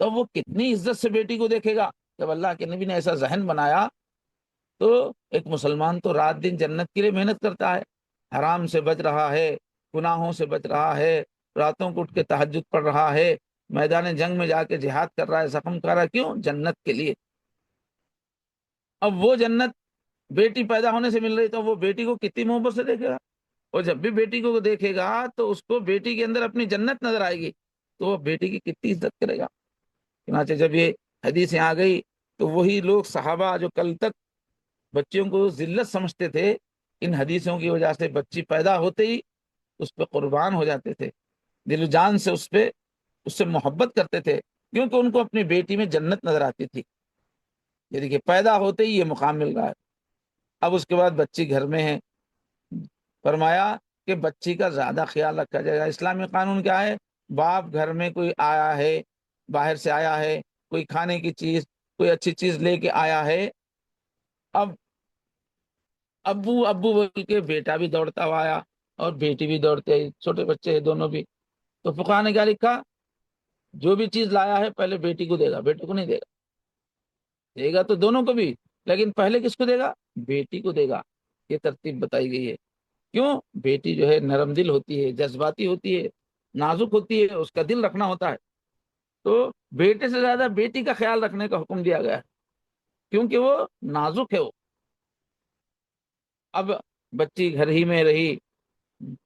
تو وہ کتنی عزت سے بیٹی کو دیکھے گا۔ جب اللہ کے نبی نے ایسا ذہن بنایا تو ایک مسلمان تو رات دن جنت کے لیے محنت کرتا ہے، حرام سے بچ رہا ہے، گناہوں سے بچ رہا ہے، راتوں کو اٹھ کے تہجد پڑھ رہا ہے، میدان جنگ میں جا کے جہاد کر رہا ہے، زخم کر رہا ہے، کیوں؟ جنت کے لیے۔ اب وہ جنت بیٹی پیدا ہونے سے مل رہی تو وہ بیٹی کو کتنی محبت سے دیکھے گا، اور جب بھی بیٹی کو دیکھے گا تو اس کو بیٹی کے اندر اپنی جنت نظر آئے گی، تو وہ بیٹی کی کتنی عزت کرے گا۔ چنانچہ جب یہ حدیثیں آ گئی تو وہی لوگ صحابہ جو کل تک بچیوں کو ذلت سمجھتے تھے، ان حدیثوں کی وجہ سے بچی پیدا ہوتے ہی اس پہ قربان ہو جاتے تھے، دل و جان سے اس سے محبت کرتے تھے، کیونکہ ان کو اپنی بیٹی میں جنت نظر آتی تھی۔ یہ دیکھیے پیدا ہوتے ہی یہ مقام مل رہا ہے۔ اب اس کے بعد بچی گھر میں ہے، فرمایا کہ بچی کا زیادہ خیال رکھا جائے گا۔ اسلامی قانون کیا ہے؟ باپ گھر میں کوئی آیا ہے، باہر سے آیا ہے، کوئی کھانے کی چیز کوئی اچھی چیز لے کے آیا ہے، اب ابو ابو بول کے بیٹا بھی دوڑتا ہوا آیا اور بیٹی بھی دوڑتے آئی، چھوٹے بچے ہیں دونوں بھی، تو فقہا نے کیا لکھا؟ جو بھی چیز لایا ہے پہلے بیٹی کو دے گا، بیٹے کو نہیں دے گا، دے گا تو دونوں کو بھی، لیکن پہلے کس کو دے گا؟ بیٹی کو دے گا۔ یہ ترتیب بتائی گئی ہے۔ کیوں؟ بیٹی جو ہے نرم دل ہوتی ہے، جذباتی ہوتی ہے، نازک ہوتی ہے، اس کا دل رکھنا ہوتا ہے، تو بیٹے سے زیادہ بیٹی کا خیال رکھنے کا حکم دیا گیا ہے، کیونکہ وہ نازک ہے۔ وہ اب بچی گھر ہی میں رہی،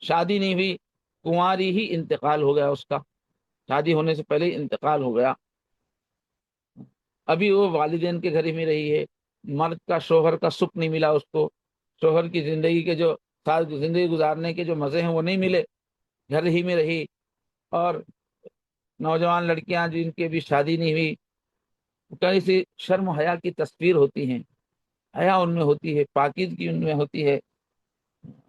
شادی نہیں ہوئی، کنواری ہی انتقال ہو گیا، اس کا شادی ہونے سے پہلے ہی انتقال ہو گیا، ابھی وہ والدین کے گھر ہی میں رہی ہے، مرد کا شوہر کا سکھ نہیں ملا اس کو، شوہر کی زندگی کے جو زندگی گزارنے کے جو مزے ہیں وہ نہیں ملے، گھر ہی میں رہی، اور نوجوان لڑکیاں جن کی بھی شادی نہیں ہوئی، کہیں سی شرم و حیا کی تصویر ہوتی ہیں، حیا ان میں ہوتی ہے، پاکیزگی ان میں ہوتی ہے،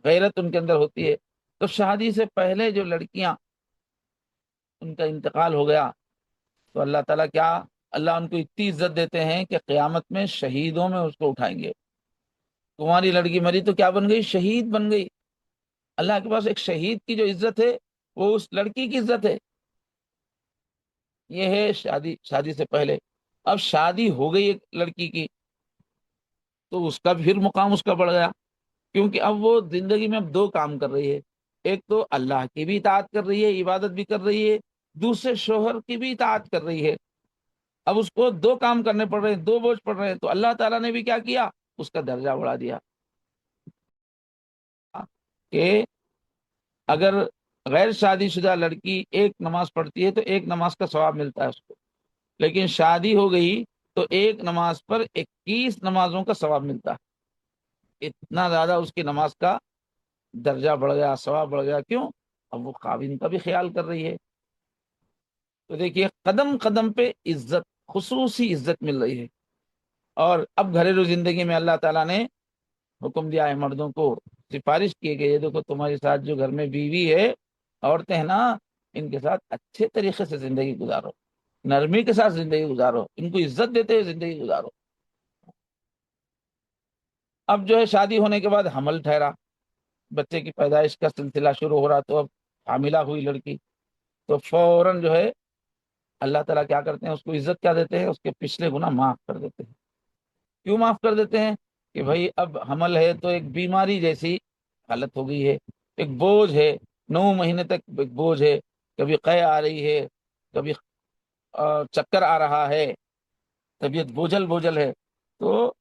غیرت ان کے اندر ہوتی ہے، تو شادی سے پہلے جو لڑکیاں ان کا انتقال ہو گیا تو اللہ تعالیٰ کیا، اللہ ان کو اتنی عزت دیتے ہیں کہ قیامت میں شہیدوں میں اس کو اٹھائیں گے۔ تمہاری لڑکی مری تو کیا بن گئی؟ شہید بن گئی۔ اللہ کے پاس ایک شہید کی جو عزت ہے وہ اس لڑکی کی عزت ہے۔ یہ ہے شادی سے پہلے۔ اب شادی ہو گئی ایک لڑکی کی تو اس کا پھر مقام اس کا بڑھ گیا، کیونکہ اب وہ زندگی میں اب 2 کام کر رہی ہے، ایک تو اللہ کی بھی اطاعت کر رہی ہے، عبادت بھی کر رہی ہے، دوسرے شوہر کی بھی اطاعت کر رہی ہے۔ اب اس کو 2 کام کرنے پڑ رہے ہیں، 2 بوجھ پڑ رہے ہیں، تو اللہ تعالیٰ نے بھی کیا کیا؟ اس کا درجہ بڑھا دیا کہ اگر غیر شادی شدہ لڑکی ایک نماز پڑھتی ہے تو 1 نماز کا ثواب ملتا ہے اس کو، لیکن شادی ہو گئی تو 1 نماز پر 21 نمازوں کا ثواب ملتا ہے۔ اتنا زیادہ اس کی نماز کا درجہ بڑھ گیا، ثواب بڑھ گیا۔ کیوں؟ اب وہ خاوند کا بھی خیال کر رہی ہے۔ تو دیکھیے قدم قدم پہ عزت، خصوصی عزت مل رہی ہے۔ اور اب گھریلو زندگی میں اللہ تعالیٰ نے حکم دیا ہے مردوں کو، سفارش کی گئی ہے، دیکھو تمہارے ساتھ جو گھر میں بیوی ہے، عورتیں ہیں نا، ان کے ساتھ اچھے طریقے سے زندگی گزارو، نرمی کے ساتھ زندگی گزارو، ان کو عزت دیتے ہوئے زندگی گزارو۔ اب جو ہے شادی ہونے کے بعد حمل ٹھہرا، بچے کی پیدائش کا سلسلہ شروع ہو رہا، تو اب حاملہ ہوئی لڑکی، تو فوراً جو ہے اللہ تعالیٰ کیا کرتے ہیں، اس کو عزت کیا دیتے ہیں، اس کے پچھلے گناہ معاف کر دیتے ہیں۔ کیوں معاف کر دیتے ہیں؟ کہ بھائی اب حمل ہے تو ایک بیماری جیسی حالت ہو گئی ہے، ایک بوجھ ہے، 9 مہینے تک ایک بوجھ ہے، کبھی قے آ رہی ہے، کبھی چکر آ رہا ہے، طبیعت بوجھل بوجھل ہے، تو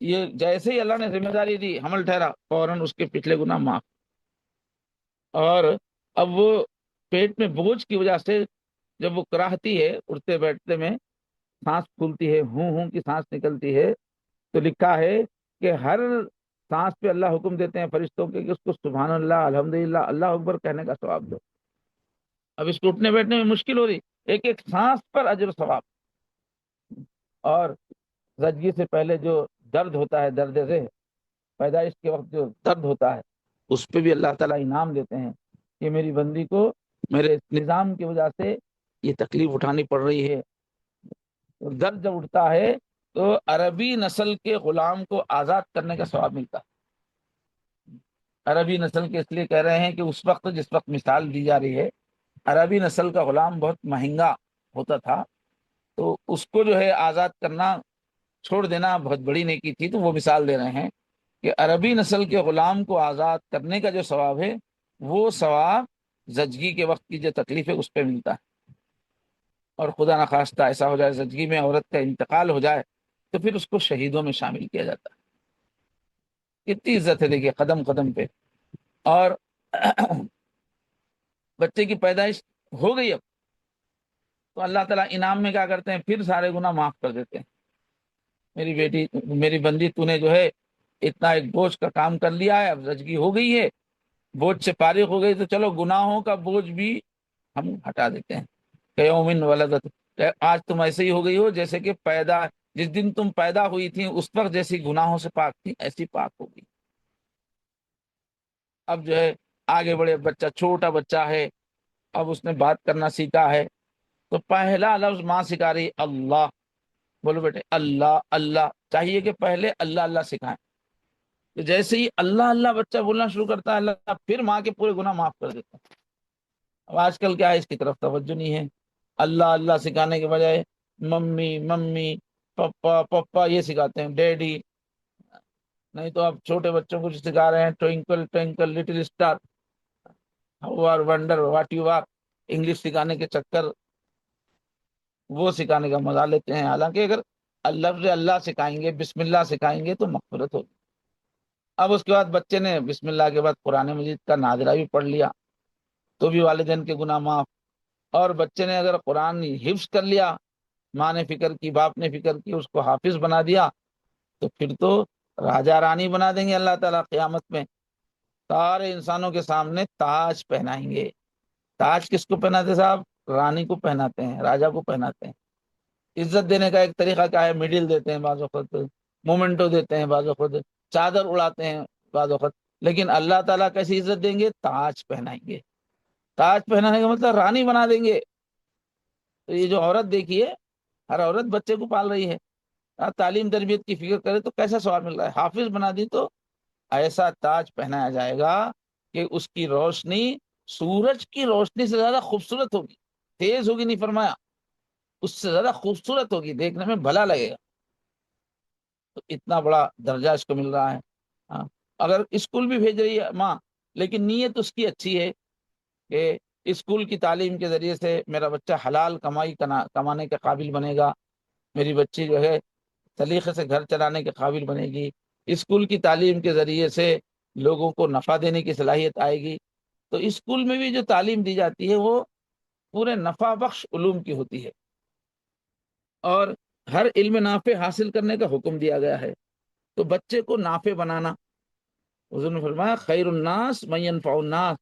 یہ جیسے ہی اللہ نے ذمہ داری دی، حمل ٹھہرا، فوراً اس کے پچھلے گناہ معاف۔ اور اب وہ پیٹ میں بوجھ کی وجہ سے جب وہ کراہتی ہے، اٹھتے بیٹھتے میں سانس پھولتی ہے، ہوں ہوں کی سانس نکلتی ہے، تو لکھا ہے کہ ہر سانس پہ اللہ حکم دیتے ہیں فرشتوں کے کہ اس کو سبحان اللہ، الحمدللہ، اللہ اکبر کہنے کا ثواب دو۔ اب اس کو اٹھنے بیٹھنے میں مشکل ہو رہی، ایک ایک سانس پر اجر و ثواب۔ اور زچگی سے پہلے جو درد ہوتا ہے، درد ذہ، پیدائش کے وقت جو درد ہوتا ہے، اس پہ بھی اللہ تعالیٰ انعام دیتے ہیں کہ میری بندی کو میرے نظام کی وجہ سے یہ تکلیف اٹھانی پڑ رہی ہے۔ درد جب اٹھتا ہے تو عربی نسل کے غلام کو آزاد کرنے کا ثواب ملتا ہے۔ عربی نسل کے اس لیے کہہ رہے ہیں کہ اس وقت جس وقت مثال دی جا رہی ہے، عربی نسل کا غلام بہت مہنگا ہوتا تھا، تو اس کو جو ہے آزاد کرنا، چھوڑ دینا بہت بڑی نیکی تھی۔ تو وہ مثال دے رہے ہیں کہ عربی نسل کے غلام کو آزاد کرنے کا جو ثواب ہے، وہ ثواب زچگی کے وقت کی جو تکلیف ہے اس پہ ملتا ہے۔ اور خدا نخواستہ ایسا ہو جائے زچگی میں عورت کا انتقال ہو جائے تو پھر اس کو شہیدوں میں شامل کیا جاتا ہے۔ کتنی عزت ہے دیکھیے قدم قدم پہ۔ اور بچے کی پیدائش ہو گئی اب، تو اللہ تعالیٰ انعام میں کیا کرتے ہیں، پھر سارے گناہ معاف کر دیتے ہیں۔ میری بیٹی، میری بندی، تو نے جو ہے اتنا ایک بوجھ کا کام کر لیا ہے، اب زچگی ہو گئی ہے، بوجھ سے فارغ ہو گئی، تو چلو گناہوں کا بوجھ بھی ہم ہٹا دیتے ہیں۔ یومن ولدت، آج تم ایسے ہی ہو گئی ہو جیسے کہ جس دن تم پیدا ہوئی تھی اس وقت جیسی گناہوں سے پاک تھی، ایسی پاک ہوگی۔ اب جو ہے آگے بڑے، بچہ چھوٹا بچہ ہے، اب اس نے بات کرنا سیکھا ہے، تو پہلا لفظ ماں سکھا رہی اللہ، بولو بیٹے اللہ اللہ، چاہیے کہ پہلے اللہ اللہ سکھائیں۔ تو جیسے ہی اللہ اللہ بچہ بولنا شروع کرتا ہے، اللہ پھر ماں کے پورے گناہ معاف کر دیتا ہے۔ اب آج کل کیا ہے، اس کی طرف توجہ نہیں ہے، اللہ اللہ سکھانے کے بجائے ممی ممی، پپا پپا یہ سکھاتے ہیں، ڈیڈی۔ نہیں تو اب چھوٹے بچوں کو جو سکھا رہے ہیں، twinkle twinkle little star, how are wonder what you are, English سکھانے کے چکر، وہ سکھانے کا مزہ لیتے ہیں۔ حالانکہ اگر لفظ اللہ سکھائیں گے، بسم اللہ سکھائیں گے تو مغفرت ہوگی۔ اب اس کے بعد بچے نے بسم اللہ کے بعد قرآن مجید کا نادرہ بھی پڑھ لیا تو بھی والدین کے گناہ معاف۔ اور بچے نے اگر قرآن حفظ کر لیا، ماں نے فکر کی، باپ نے فکر کی، اس کو حافظ بنا دیا، تو پھر تو راجا رانی بنا دیں گے اللہ تعالیٰ قیامت میں، سارے انسانوں کے سامنے تاج پہنائیں گے۔ تاج کس کو پہناتے صاحب؟ رانی کو پہناتے ہیں، راجا کو پہناتے ہیں۔ عزت دینے کا ایک طریقہ کیا ہے، میڈل دیتے ہیں بعض وقت، مومنٹو دیتے ہیں بعض وقت، چادر اڑاتے ہیں بعض وقت، لیکن اللہ تعالیٰ کیسی عزت دیں گے؟ تاج پہنائیں گے۔ تاج پہنانے کا مطلب رانی بنا دیں گے۔ تو یہ جو عورت دیکھیے، ہر عورت بچے کو پال رہی ہے، تعلیم تربیت کی فکر کرے تو کیسا ثواب مل رہا ہے، حافظ بنا دی تو ایسا تاج پہنایا جائے گا کہ اس کی روشنی سورج کی روشنی سے زیادہ خوبصورت ہوگی، تیز ہوگی نہیں فرمایا، اس سے زیادہ خوبصورت ہوگی، دیکھنے میں بھلا لگے گا۔ تو اتنا بڑا درجہ اس کو مل رہا ہے۔ ہاں، اگر اسکول بھی بھیج رہی ہے ماں، لیکن نیت اس کی اچھی ہے کہ اسکول کی تعلیم کے ذریعے سے میرا بچہ حلال کمانے کے قابل بنے گا، میری بچی جو ہے سلیقے سے گھر چلانے کے قابل بنے گی، اسکول کی تعلیم کے ذریعے سے لوگوں کو نفع دینے کی صلاحیت آئے گی۔ تو اسکول میں بھی جو تعلیم دی جاتی ہے وہ پورے نفع بخش علوم کی ہوتی ہے، اور ہر علم نافع حاصل کرنے کا حکم دیا گیا ہے۔ تو بچے کو نافع بنانا، حضور نے فرمایا خیر الناس من ينفع الناس،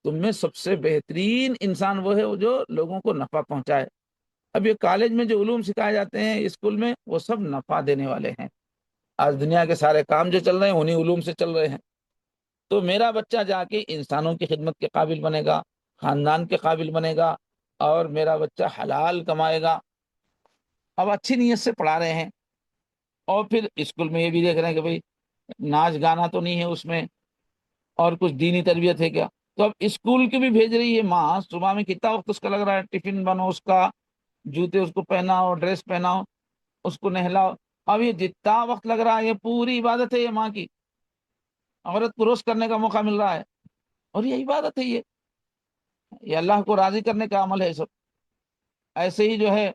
تم میں سب سے بہترین انسان وہ ہے جو لوگوں کو نفع پہنچائے۔ اب یہ کالج میں جو علوم سکھائے جاتے ہیں، اسکول میں، وہ سب نفع دینے والے ہیں۔ آج دنیا کے سارے کام جو چل رہے ہیں انہی علوم سے چل رہے ہیں۔ تو میرا بچہ جا کے انسانوں کی خدمت کے قابل بنے گا، خاندان کے قابل بنے گا اور میرا بچہ حلال کمائے گا. اب اچھی نیت سے پڑھا رہے ہیں اور پھر اسکول میں یہ بھی دیکھ رہے ہیں کہ بھئی ناچ گانا تو نہیں ہے اس میں اور کچھ دینی تربیت ہے کیا. تو اب اسکول کی بھی بھیج رہی ہے ماں، صبح میں کتنا وقت اس کا لگ رہا ہے، ٹفن بنو اس کا، جوتے اس کو پہناؤ، ڈریس پہناؤ، اس کو نہلاؤ. اب یہ جتنا وقت لگ رہا ہے یہ پوری عبادت ہے، یہ ماں کی. عورت کو روز کرنے کا موقع مل رہا ہے اور یہ عبادت ہے، یہ اللہ کو راضی کرنے کا عمل ہے سب. ایسے ہی جو ہے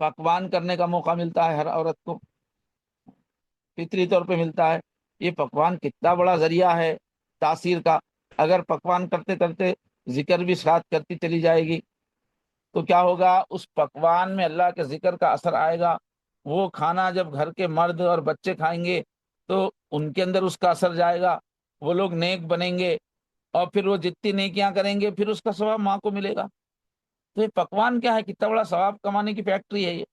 پکوان کرنے کا موقع ملتا ہے ہر عورت کو، فطری طور پہ ملتا ہے. یہ پکوان کتنا بڑا ذریعہ ہے تاثیر کا. اگر پکوان کرتے کرتے ذکر بھی ساتھ کرتی چلی جائے گی تو کیا ہوگا، اس پکوان میں اللہ کے ذکر کا اثر آئے گا. وہ کھانا جب گھر کے مرد اور بچے کھائیں گے تو ان کے اندر اس کا اثر جائے گا، وہ لوگ نیک بنیں گے اور پھر وہ جتنی نیکیاں کریں گے پھر اس کا ثواب ماں کو ملے گا. تو یہ پکوان کیا ہے، کتنا بڑا ثواب کمانے کی فیکٹری ہے یہ.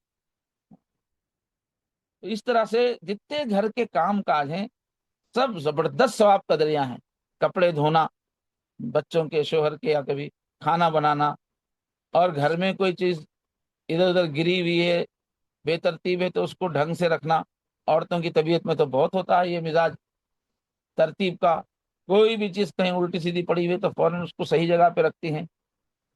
تو اس طرح سے جتنے گھر کے کام کاج ہیں سب زبردست ثواب کا ذریعہ ہیں. کپڑے دھونا بچوں کے، شوہر کے، یا کبھی کھانا بنانا، اور گھر میں کوئی چیز ادھر ادھر گری ہوئی ہے، بے ترتیب ہے، تو اس کو ڈھنگ سے رکھنا. عورتوں کی طبیعت میں تو بہت ہوتا ہے یہ مزاج ترتیب کا. کوئی بھی چیز کہیں الٹی سیدھی پڑی ہوئی تو فوراً اس کو صحیح جگہ پہ رکھتی ہیں.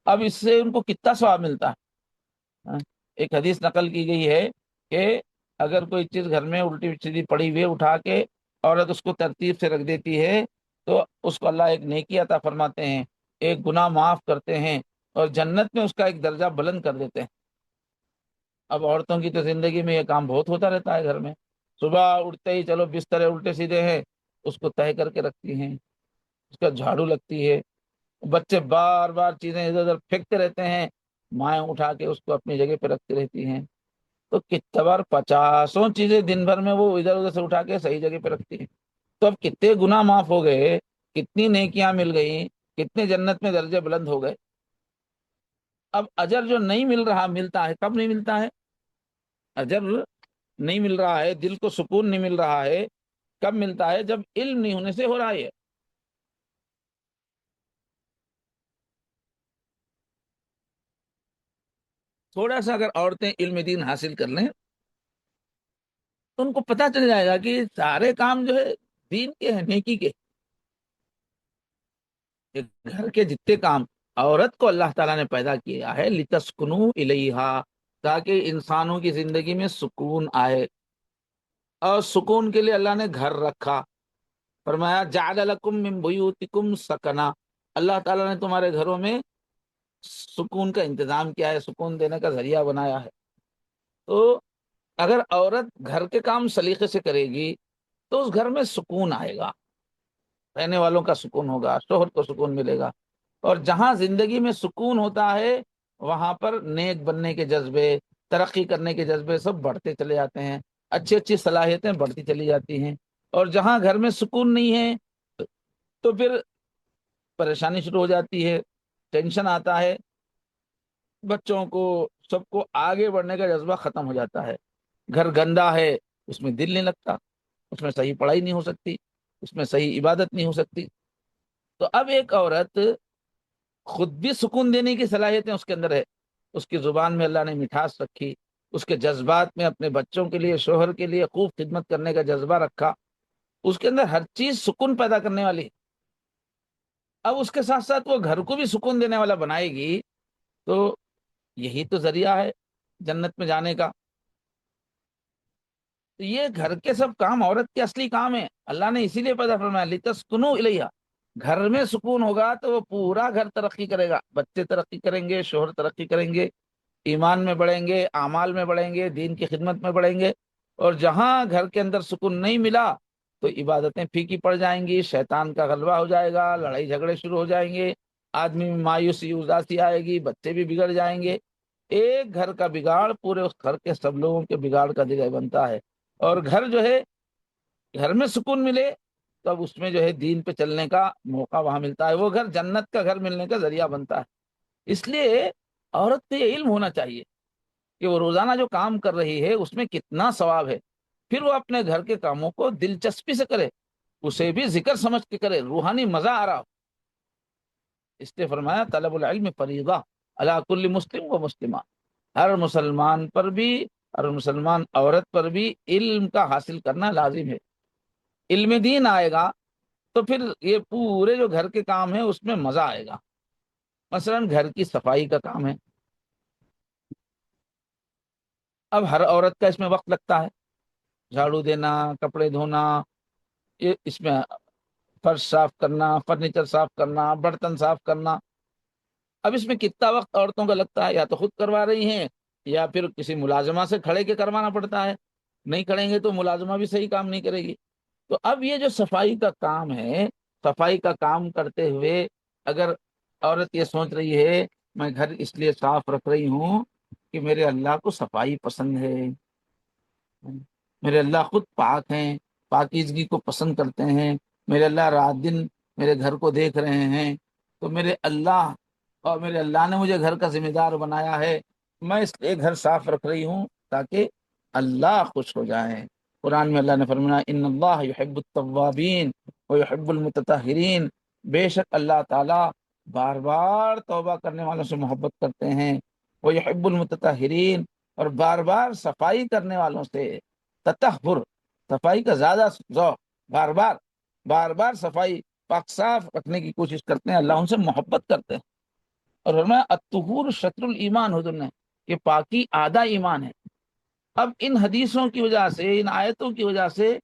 اب اس سے ان کو کتنا ثواب ملتا ہے. ایک حدیث نقل کی گئی ہے کہ اگر کوئی چیز گھر میں الٹی سیدھی پڑی ہوئی اٹھا کے عورت اس کو ترتیب سے رکھ دیتی ہے تو اس کو اللہ ایک نیکی عطا فرماتے ہیں، ایک گناہ معاف کرتے ہیں اور جنت میں اس کا ایک درجہ بلند کر دیتے ہیں. اب عورتوں کی تو زندگی میں یہ کام بہت ہوتا رہتا ہے گھر میں. صبح اٹھتے ہی چلو بستر الٹے سیدھے ہیں، اس کو طے کر کے رکھتی ہیں، اس کا جھاڑو لگتی ہے. بچے بار بار چیزیں ادھر ادھر پھینکتے رہتے ہیں، مائیں اٹھا کے اس کو اپنی جگہ پہ رکھتی رہتی ہیں. تو کتنے بار 50 چیزیں دن بھر میں وہ ادھر ادھر سے اٹھا کے صحیح جگہ پہ رکھتی ہیں. تو اب کتنے گناہ معاف ہو گئے، کتنی نیکیاں مل گئیں، کتنے جنت میں درجے بلند ہو گئے. اب اجر جو نہیں مل رہا ملتا ہے، کب نہیں ملتا ہے؟ اجر نہیں مل رہا ہے، دل کو سکون نہیں مل رہا ہے، کب ملتا ہے؟ جب علم نہیں ہونے سے ہو رہا ہے. تھوڑا سا اگر عورتیں علم دین حاصل کر لیں تو ان کو پتہ چل جائے گا کہ سارے کام جو ہے دین کے ہیں، نیکی کے. گھر کے جتنے کام عورت کو اللہ تعالیٰ نے پیدا کیا ہے لتسکنو الیہا، تاکہ انسانوں کی زندگی میں سکون آئے. اور سکون کے لیے اللہ نے گھر رکھا. فرمایا جعل لکم من بیوتکم سکنا، اللہ تعالیٰ نے تمہارے گھروں میں سکون کا انتظام کیا ہے، سکون دینے کا ذریعہ بنایا ہے. تو اگر عورت گھر کے کام سلیقے سے کرے گی تو اس گھر میں سکون آئے گا، رہنے والوں کا سکون ہوگا، شوہر کو سکون ملے گا. اور جہاں زندگی میں سکون ہوتا ہے وہاں پر نیک بننے کے جذبے، ترقی کرنے کے جذبے سب بڑھتے چلے جاتے ہیں، اچھی اچھی صلاحیتیں بڑھتی چلی جاتی ہیں. اور جہاں گھر میں سکون نہیں ہے تو پھر پریشانی شروع ہو جاتی ہے، ٹینشن آتا ہے، بچوں کو سب کو آگے بڑھنے کا جذبہ ختم ہو جاتا ہے. گھر گندا ہے اس میں دل نہیں لگتا، اس میں صحیح پڑھائی نہیں ہو سکتی، اس میں صحیح عبادت نہیں ہو سکتی. تو اب ایک عورت خود بھی سکون دینے کی صلاحیتیں اس کے اندر ہے، اس کی زبان میں اللہ نے مٹھاس رکھی، اس کے جذبات میں اپنے بچوں کے لیے، شوہر کے لیے خوب خدمت کرنے کا جذبہ رکھا، اس کے اندر ہر چیز سکون پیدا کرنے والی ہے. اب اس کے ساتھ ساتھ وہ گھر کو بھی سکون دینے والا بنائے گی تو یہی تو ذریعہ ہے جنت میں جانے کا. تو یہ گھر کے سب کام عورت کے اصلی کام ہے، اللہ نے اسی لیے پیدا فرمایا لتسکنو الیہا. گھر میں سکون ہوگا تو وہ پورا گھر ترقی کرے گا، بچے ترقی کریں گے، شوہر ترقی کریں گے، ایمان میں بڑھیں گے، اعمال میں بڑھیں گے، دین کی خدمت میں بڑھیں گے. اور جہاں گھر کے اندر سکون نہیں ملا تو عبادتیں پھیکی پڑ جائیں گی، شیطان کا غلبہ ہو جائے گا، لڑائی جھگڑے شروع ہو جائیں گے، آدمی میں مایوسی اداسی آئے گی، بچے بھی بگڑ جائیں گے. ایک گھر کا بگاڑ پورے اس گھر کے سب لوگوں کے بگاڑ کا ذریعہ بنتا ہے. اور گھر جو ہے، گھر میں سکون ملے تو اب اس میں جو ہے دین پہ چلنے کا موقع وہاں ملتا ہے، وہ گھر جنت کا گھر ملنے کا ذریعہ بنتا ہے. اس لیے عورت کو یہ علم ہونا چاہیے کہ وہ روزانہ جو کام کر رہی ہے اس میں کتنا ثواب ہے. پھر وہ اپنے گھر کے کاموں کو دلچسپی سے کرے، اسے بھی ذکر سمجھ کے کرے، روحانی مزہ آ رہا ہو. اس لیے فرمایا طلب العلم فریضہ علی کل مسلم و مسلمہ، ہر مسلمان پر بھی، ہر مسلمان عورت پر بھی علم کا حاصل کرنا لازم ہے۔ علم دین آئے گا تو پھر یہ پورے جو گھر کے کام ہیں اس میں مزہ آئے گا۔ مثلا گھر کی صفائی کا کام ہے، اب ہر عورت کا اس میں وقت لگتا ہے، جھاڑو دینا، کپڑے دھونا، یہ اس میں فرش صاف کرنا، فرنیچر صاف کرنا، برتن صاف کرنا۔ اب اس میں کتنا وقت عورتوں کا لگتا ہے، یا تو خود کروا رہی ہیں یا پھر کسی ملازمہ سے کھڑے کے کروانا پڑتا ہے، نہیں کھڑیں گے تو ملازمہ بھی صحیح کام نہیں کرے گی۔ تو اب یہ جو صفائی کا کام ہے، صفائی کا کام کرتے ہوئے اگر عورت یہ سوچ رہی ہے میں گھر اس لیے صاف رکھ رہی ہوں کہ میرے اللہ کو صفائی پسند ہے، میرے اللہ خود پاک ہیں، پاکیزگی کو پسند کرتے ہیں، میرے اللہ رات دن میرے گھر کو دیکھ رہے ہیں، تو میرے اللہ اور میرے اللہ نے مجھے گھر کا ذمہ دار بنایا ہے، میں اس لیے گھر صاف رکھ رہی ہوں تاکہ اللہ خوش ہو جائے۔ قرآن میں اللہ نے فرمایا ان اللہ یحب التوابین ویحب المتطہرین، بے شک اللہ تعالیٰ بار بار توبہ کرنے والوں سے محبت کرتے ہیں، ویحب المتطہرین، اور بار بار صفائی کرنے والوں سے، تطہر صفائی کا زیادہ ذوق، بار بار بار بار صفائی پاک صاف رکھنے کی کوشش کرتے ہیں، اللہ ان سے محبت کرتے ہیں۔ اور فرمایا الطہور شطر الایمان، حضور نے، کہ پاکی آدھا ایمان ہے۔ اب ان حدیثوں کی وجہ سے، ان آیتوں کی وجہ سے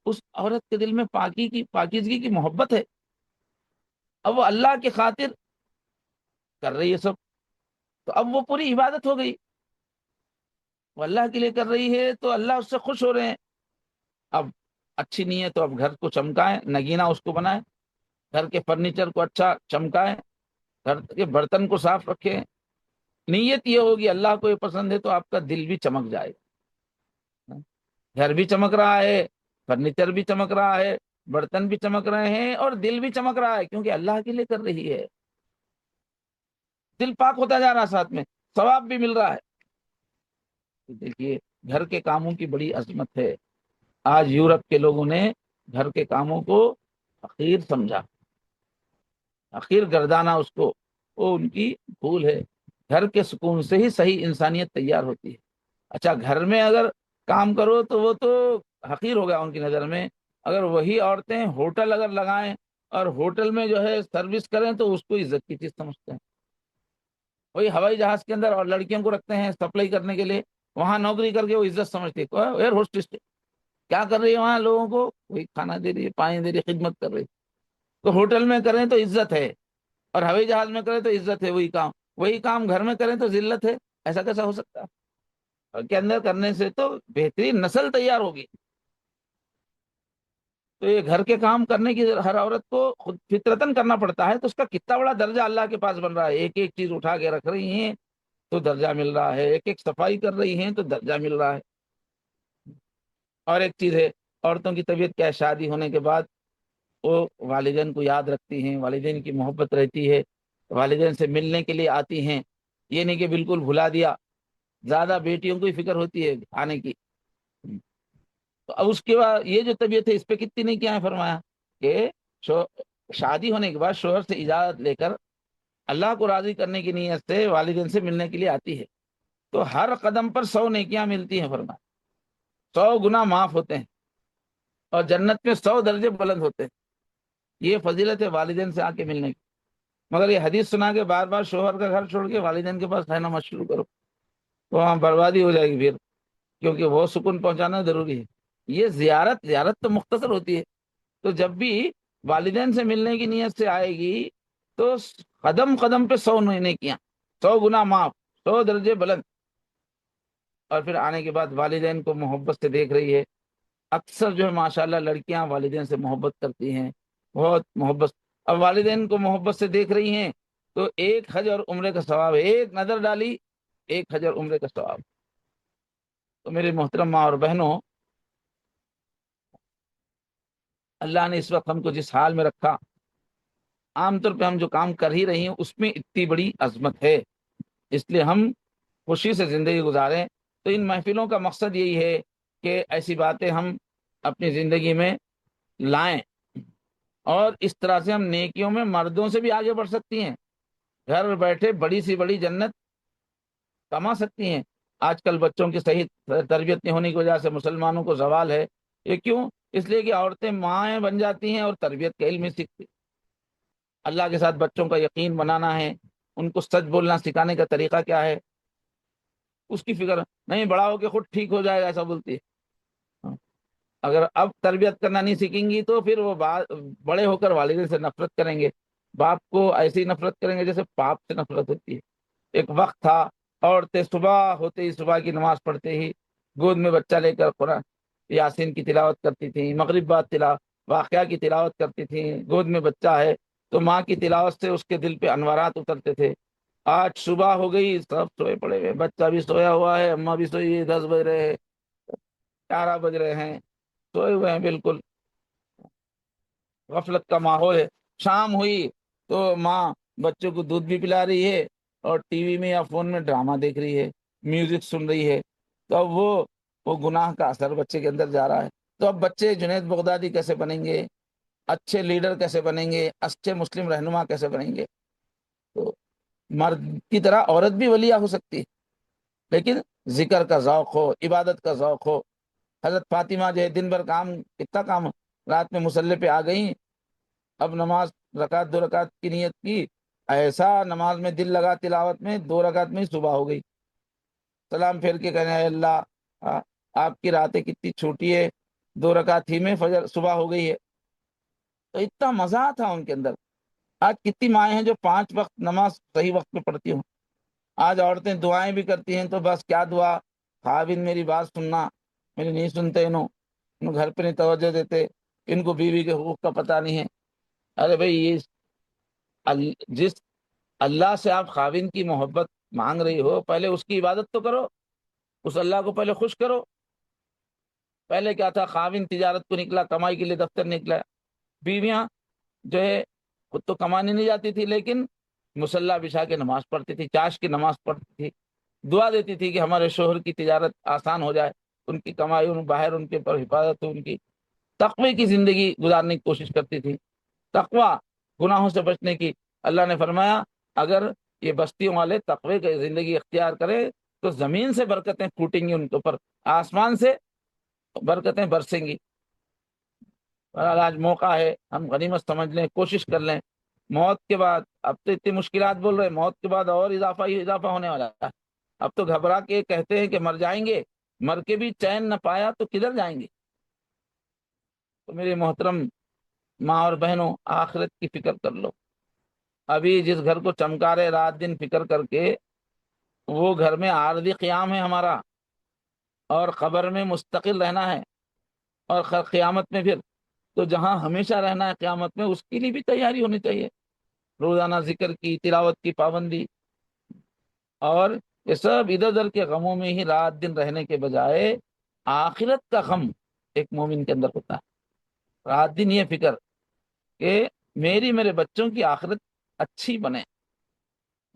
اس عورت کے دل میں پاکی کی، پاکیزگی کی محبت ہے، اب وہ اللہ کی خاطر کر رہی ہے سب، تو اب وہ پوری عبادت ہو گئی، وہ اللہ کے لیے کر رہی ہے تو اللہ اس سے خوش ہو رہے ہیں۔ اب اچھی نہیں ہے تو اب گھر کو چمکائیں، نگینا اس کو بنائیں، گھر کے فرنیچر کو اچھا چمکائیں، گھر کے برتن کو صاف رکھیں، نیت یہ ہوگی اللہ کو یہ پسند ہے تو آپ کا دل بھی چمک جائے گا، گھر بھی چمک رہا ہے، فرنیچر بھی چمک رہا ہے، برتن بھی چمک رہے ہیں، اور دل بھی چمک رہا ہے کیونکہ اللہ کے لیے کر رہی ہے، دل پاک ہوتا جا رہا ہے، ساتھ میں ثواب بھی مل رہا ہے۔ تو دیکھیے گھر کے کاموں کی بڑی عظمت ہے۔ آج یورپ کے لوگوں نے گھر کے کاموں کو حقیر سمجھا، حقیر گردانا اس کو، وہ ان کی بھول ہے۔ گھر کے سکون سے ہی صحیح انسانیت تیار ہوتی ہے۔ اچھا گھر میں اگر کام کرو تو وہ تو حقیر ہو گیا ان کی نظر میں، اگر وہی عورتیں ہوٹل اگر لگائیں اور ہوٹل میں جو ہے سروس کریں تو اس کو عزت کی چیز سمجھتے ہیں۔ وہی ہوائی جہاز کے اندر اور لڑکیوں کو رکھتے ہیں سپلائی کرنے کے لیے، وہاں نوکری کر کے وہ عزت سمجھتے ہیں، ایئر ہوسٹس کیا کر رہی ہے وہاں لوگوں کو، وہی کھانا دے رہی ہے، پانی دے رہی ہے، خدمت کر رہی ہے۔ تو ہوٹل میں کریں تو عزت ہے، اور ہوائی جہاز میں کریں تو عزت ہے، وہی کام گھر میں کریں تو ذلت ہے، ایسا کیسا ہو سکتا ہے؟ گھر کے اندر کرنے سے تو بہترین نسل تیار ہوگی۔ تو یہ گھر کے کام کرنے کی ہر عورت کو خود فطرتاً کرنا پڑتا ہے، تو اس کا کتنا بڑا درجہ اللہ کے پاس بن رہا ہے، ایک ایک چیز اٹھا کے رکھ رہی ہیں تو درجہ مل رہا ہے، ایک ایک صفائی کر رہی ہیں تو درجہ مل رہا ہے۔ اور ایک چیز ہے، عورتوں کی طبیعت کیا ہے، شادی ہونے کے بعد وہ والدین کو یاد رکھتی ہیں، والدین کی محبت رہتی ہے، والدین سے ملنے کے لیے آتی ہیں، یہ نہیں کہ بالکل بھلا دیا، زیادہ بیٹیوں کو ہی فکر ہوتی ہے آنے کی۔ تو اب اس کے بعد یہ جو طبیعت ہے اس پہ کتنی نہیں کیا ہے فرمایا کہ شادی ہونے کے بعد شوہر سے اجازت لے کر اللہ کو راضی کرنے کی نیت سے والدین سے ملنے کے لیے آتی ہے، تو ہر قدم پر 100 نیکیاں ملتی ہیں فرمایا، 100 گناہ معاف ہوتے ہیں، اور جنت میں 100 درجے بلند ہوتے ہیں۔ یہ فضیلت ہے والدین سے آ کے ملنے کی۔ مگر یہ حدیث سنا کے بار بار شوہر کا گھر چھوڑ کے والدین کے پاس رہنا مت شروع کرو، تو وہاں بربادی ہو جائے گی پھر، کیونکہ وہ سکون پہنچانا ضروری ہے۔ یہ زیارت تو مختصر ہوتی ہے، تو جب بھی والدین سے ملنے کی نیت سے آئے گی تو قدم قدم پہ 100 نیکیاں، 100 گناہ معاف، 100 درجے بلند۔ اور پھر آنے کے بعد والدین کو محبت سے دیکھ رہی ہے، اکثر جو ہے ماشاءاللہ لڑکیاں والدین سے محبت کرتی ہیں، بہت محبت، اب والدین کو محبت سے دیکھ رہی ہیں تو ایک حج اور عمرے کا ثواب ہے، ایک نظر ڈالی ایک حج اور عمرے کا ثواب۔ تو میرے محترم ماں اور بہنوں، اللہ نے اس وقت ہم کو جس حال میں رکھا، عام طور پہ ہم جو کام کر ہی رہی ہیں اس میں اتنی بڑی عظمت ہے، اس لیے ہم خوشی سے زندگی گزاریں۔ تو ان محفلوں کا مقصد یہی ہے کہ ایسی باتیں ہم اپنی زندگی میں لائیں، اور اس طرح سے ہم نیکیوں میں مردوں سے بھی آگے بڑھ سکتی ہیں، گھر بیٹھے بڑی سی بڑی جنت کما سکتی ہیں۔ آج کل بچوں کی صحیح تربیت نہیں ہونے کی وجہ سے مسلمانوں کو زوال ہے۔ یہ کیوں؟ اس لیے کہ عورتیں مائیں بن جاتی ہیں اور تربیت کا علم نہیں سیکھتی۔ اللہ کے ساتھ بچوں کا یقین بنانا ہے، ان کو سچ بولنا سکھانے کا طریقہ کیا ہے اس کی فکر نہیں، بڑا ہو کے خود ٹھیک ہو جائے گا ایسا بولتی ہے۔ اگر اب تربیت کرنا نہیں سیکھیں گی تو پھر وہ بڑے ہو کر والدین سے نفرت کریں گے، باپ کو ایسی نفرت کریں گے جیسے باپ سے نفرت ہوتی ہے۔ ایک وقت تھا عورتیں صبح ہوتے ہی، صبح کی نماز پڑھتے ہی گود میں بچہ لے کر قرآن یاسین کی تلاوت کرتی تھیں، مغرب بعد واقعہ کی تلاوت کرتی تھیں۔ گود میں بچہ ہے تو ماں کی تلاوت سے اس کے دل پہ انوارات اترتے تھے۔ آج صبح ہو گئی، سب سوئے پڑے ہوئے، بچہ بھی سویا ہوا ہے، اماں بھی سوئی ہے، 10 بج رہے ہیں، 11 بج رہے ہیں، سوئے ہوئے ہیں، بالکل غفلت کا ماحول ہے۔ شام ہوئی تو ماں بچوں کو دودھ بھی پلا رہی ہے اور ٹی وی میں یا فون میں ڈرامہ دیکھ رہی ہے، میوزک سن رہی ہے، تو اب وہ گناہ کا اثر بچے کے اندر جا رہا ہے۔ تو اب بچے جنید بغدادی کیسے بنیں گے، اچھے لیڈر کیسے بنیں گے، اچھے مسلم رہنما کیسے بنیں گے؟ تو مرد کی طرح عورت بھی ولیہ ہو سکتی ہے، لیکن ذکر کا ذوق ہو، عبادت کا ذوق ہو۔ حضرت فاطمہ جو ہے دن بھر کام، کتنا کام، رات میں مصلی پہ آ گئی، اب نماز رکعت 2 رکعت کی نیت کی، ایسا نماز میں دل لگا، تلاوت میں 2 رکعت میں ہی صبح ہو گئی۔ سلام پھیر کے کہنے اے اللہ، آپ کی راتیں کتنی چھوٹی ہے، 2 رکعت ہی میں فجر صبح ہو گئی ہے۔ تو اتنا مزہ تھا ان کے اندر۔ آج کتنی مائیں ہیں جو 5 وقت نماز صحیح وقت پہ پڑھتی ہوں؟ آج عورتیں دعائیں بھی کرتی ہیں تو بس کیا دعا، خاوند میری بات سننا، میری نہیں سنتے، انہوں گھر پہ نہیں توجہ دیتے، ان کو بیوی کے حقوق کا پتہ نہیں ہے۔ ارے بھائی، یہ جس اللہ سے آپ خاوند کی محبت مانگ رہی ہو، پہلے اس کی عبادت تو کرو، اس اللہ کو پہلے خوش کرو۔ پہلے کیا تھا، خاوند تجارت کو نکلا، کمائی کے لیے دفتر نکلا، بیویاں جو ہے خود تو کمانے نہیں جاتی تھی لیکن مصلی بچھا کے نماز پڑھتی تھی، چاش کی نماز پڑھتی تھی، دعا دیتی تھی کہ ہمارے شوہر کی تجارت آسان ہو جائے، ان کی کمائی، باہر ان کے پر حفاظت ہو، ان کی تقوی کی زندگی گزارنے کی کوشش کرتی تھی۔ تقوی، گناہوں سے بچنے کی۔ اللہ نے فرمایا اگر یہ بستیوں والے تقوی کی زندگی اختیار کرے تو زمین سے برکتیں پھوٹیں گی ان کے اوپر، آسمان سے برکتیں برسیں گی۔ آج موقع ہے، ہم غنیمت سمجھ لیں، کوشش کر لیں۔ موت کے بعد اب تو اتنی مشکلات بول رہے ہیں، موت کے بعد اور اضافہ ہی اضافہ ہونے والا ہے۔ اب تو گھبرا کے کہتے ہیں کہ مر جائیں گے، مر کے بھی چین نہ پایا تو کدھر جائیں گے؟ تو میرے محترم ماں اور بہنوں، آخرت کی فکر کر لو۔ ابھی جس گھر کو چمکا رہے رات دن فکر کر کے، وہ گھر میں عارضی قیام ہے ہمارا، اور قبر میں مستقل رہنا ہے، اور قیامت میں پھر تو جہاں ہمیشہ رہنا ہے قیامت میں، اس کے لیے بھی تیاری ہونی چاہیے۔ روزانہ ذکر کی، تلاوت کی پابندی، اور یہ سب ادھر ادھر کے غموں میں ہی رات دن رہنے کے بجائے آخرت کا غم ایک مومن کے اندر ہوتا ہے۔ رات دن یہ فکر کہ میرے بچوں کی آخرت اچھی بنے،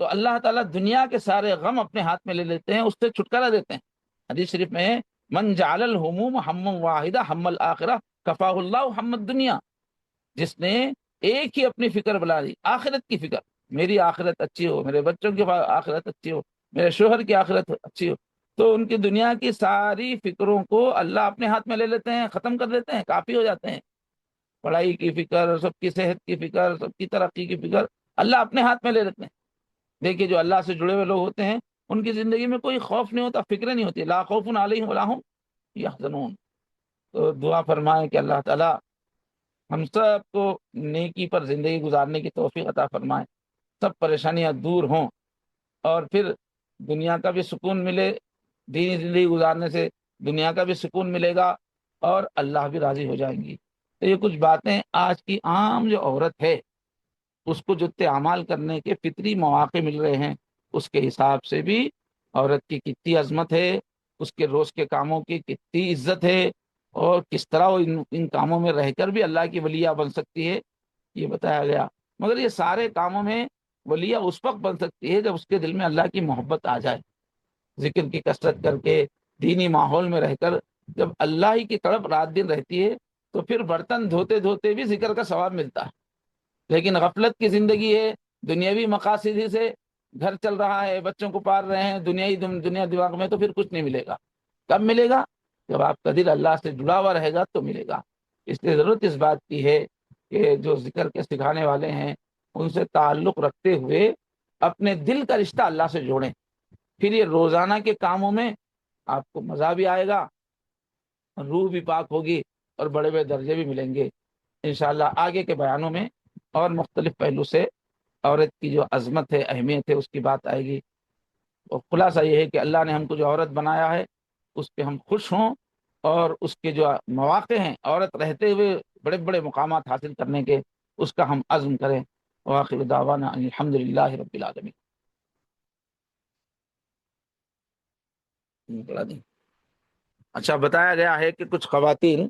تو اللہ تعالیٰ دنیا کے سارے غم اپنے ہاتھ میں لے لیتے ہیں، اس سے چھٹکارا دیتے ہیں۔ حدیث شریف میں ہے من جعل الہموم ہما واحدہ ہم الآخرہ کفاہ اللہ ہم الدنیا۔ جس نے ایک ہی اپنی فکر بنا لی، آخرت کی فکر، میری آخرت اچھی ہو، میرے بچوں کی آخرت اچھی ہو، میرے شوہر کی آخرت اچھی ہو، تو ان کی دنیا کی ساری فکروں کو اللہ اپنے ہاتھ میں لے لیتے ہیں، ختم کر دیتے ہیں، کافی ہو جاتے ہیں۔ پڑھائی کی فکر، سب کی صحت کی فکر، سب کی ترقی کی فکر اللہ اپنے ہاتھ میں لے لیتے ہیں۔ دیکھیے جو اللہ سے جڑے ہوئے لوگ ہوتے ہیں ان کی زندگی میں کوئی خوف نہیں ہوتا، فکریں نہیں ہوتی، لا خوف علیہم ولا ہم یحزنون۔ تو دعا فرمائیں کہ اللہ تعالیٰ ہم سب کو نیکی پر زندگی گزارنے کی توفیق عطا فرمائے، سب پریشانیاں دور ہوں، اور پھر دنیا کا بھی سکون ملے، دینی زندگی گزارنے سے دنیا کا بھی سکون ملے گا اور اللہ بھی راضی ہو جائیں گی۔ تو یہ کچھ باتیں آج کی عام جو عورت ہے اس کو جتنے اعمال کرنے کے فطری مواقع مل رہے ہیں، اس کے حساب سے بھی عورت کی کتنی عظمت ہے، اس کے روز کے کاموں کی کتنی عزت ہے، اور کس طرح وہ ان کاموں میں رہ کر بھی اللہ کی ولیہ بن سکتی ہے، یہ بتایا گیا۔ مگر یہ سارے کاموں میں ولیہ اس وقت بن سکتی ہے جب اس کے دل میں اللہ کی محبت آ جائے، ذکر کی کثرت کر کے، دینی ماحول میں رہ کر جب اللہ ہی کی طرف رات دن رہتی ہے تو پھر برتن دھوتے دھوتے بھی ذکر کا ثواب ملتا ہے۔ لیکن غفلت کی زندگی ہے، دنیاوی مقاصد ہی سے گھر چل رہا ہے، بچوں کو پال رہے ہیں، دنیا دماغ میں، تو پھر کچھ نہیں ملے گا۔ کب ملے گا؟ جب آپ کا دل اللہ سے جڑا ہوا رہے گا تو ملے گا۔ اس لیے ضرورت اس بات کی ہے کہ جو ذکر کے سکھانے والے ہیں ان سے تعلق رکھتے ہوئے اپنے دل کا رشتہ اللہ سے جوڑیں، پھر یہ روزانہ کے کاموں میں آپ کو مزہ بھی آئے گا، روح بھی پاک ہوگی، اور بڑے بڑے درجے بھی ملیں گے انشاءاللہ۔ آگے کے بیانوں میں اور مختلف پہلو سے عورت کی جو عظمت ہے، اہمیت ہے، اس کی بات آئے گی۔ اور خلاصہ یہ ہے کہ اللہ نے ہم کو جو عورت بنایا ہے اس پہ ہم خوش ہوں، اور اس کے جو مواقع ہیں عورت رہتے ہوئے بڑے بڑے مقامات حاصل کرنے کے، اس کا ہم عزم کریں۔ وآخر دعوانا ان الحمد للہ رب العالمین۔ اچھا، بتایا گیا ہے کہ کچھ خواتین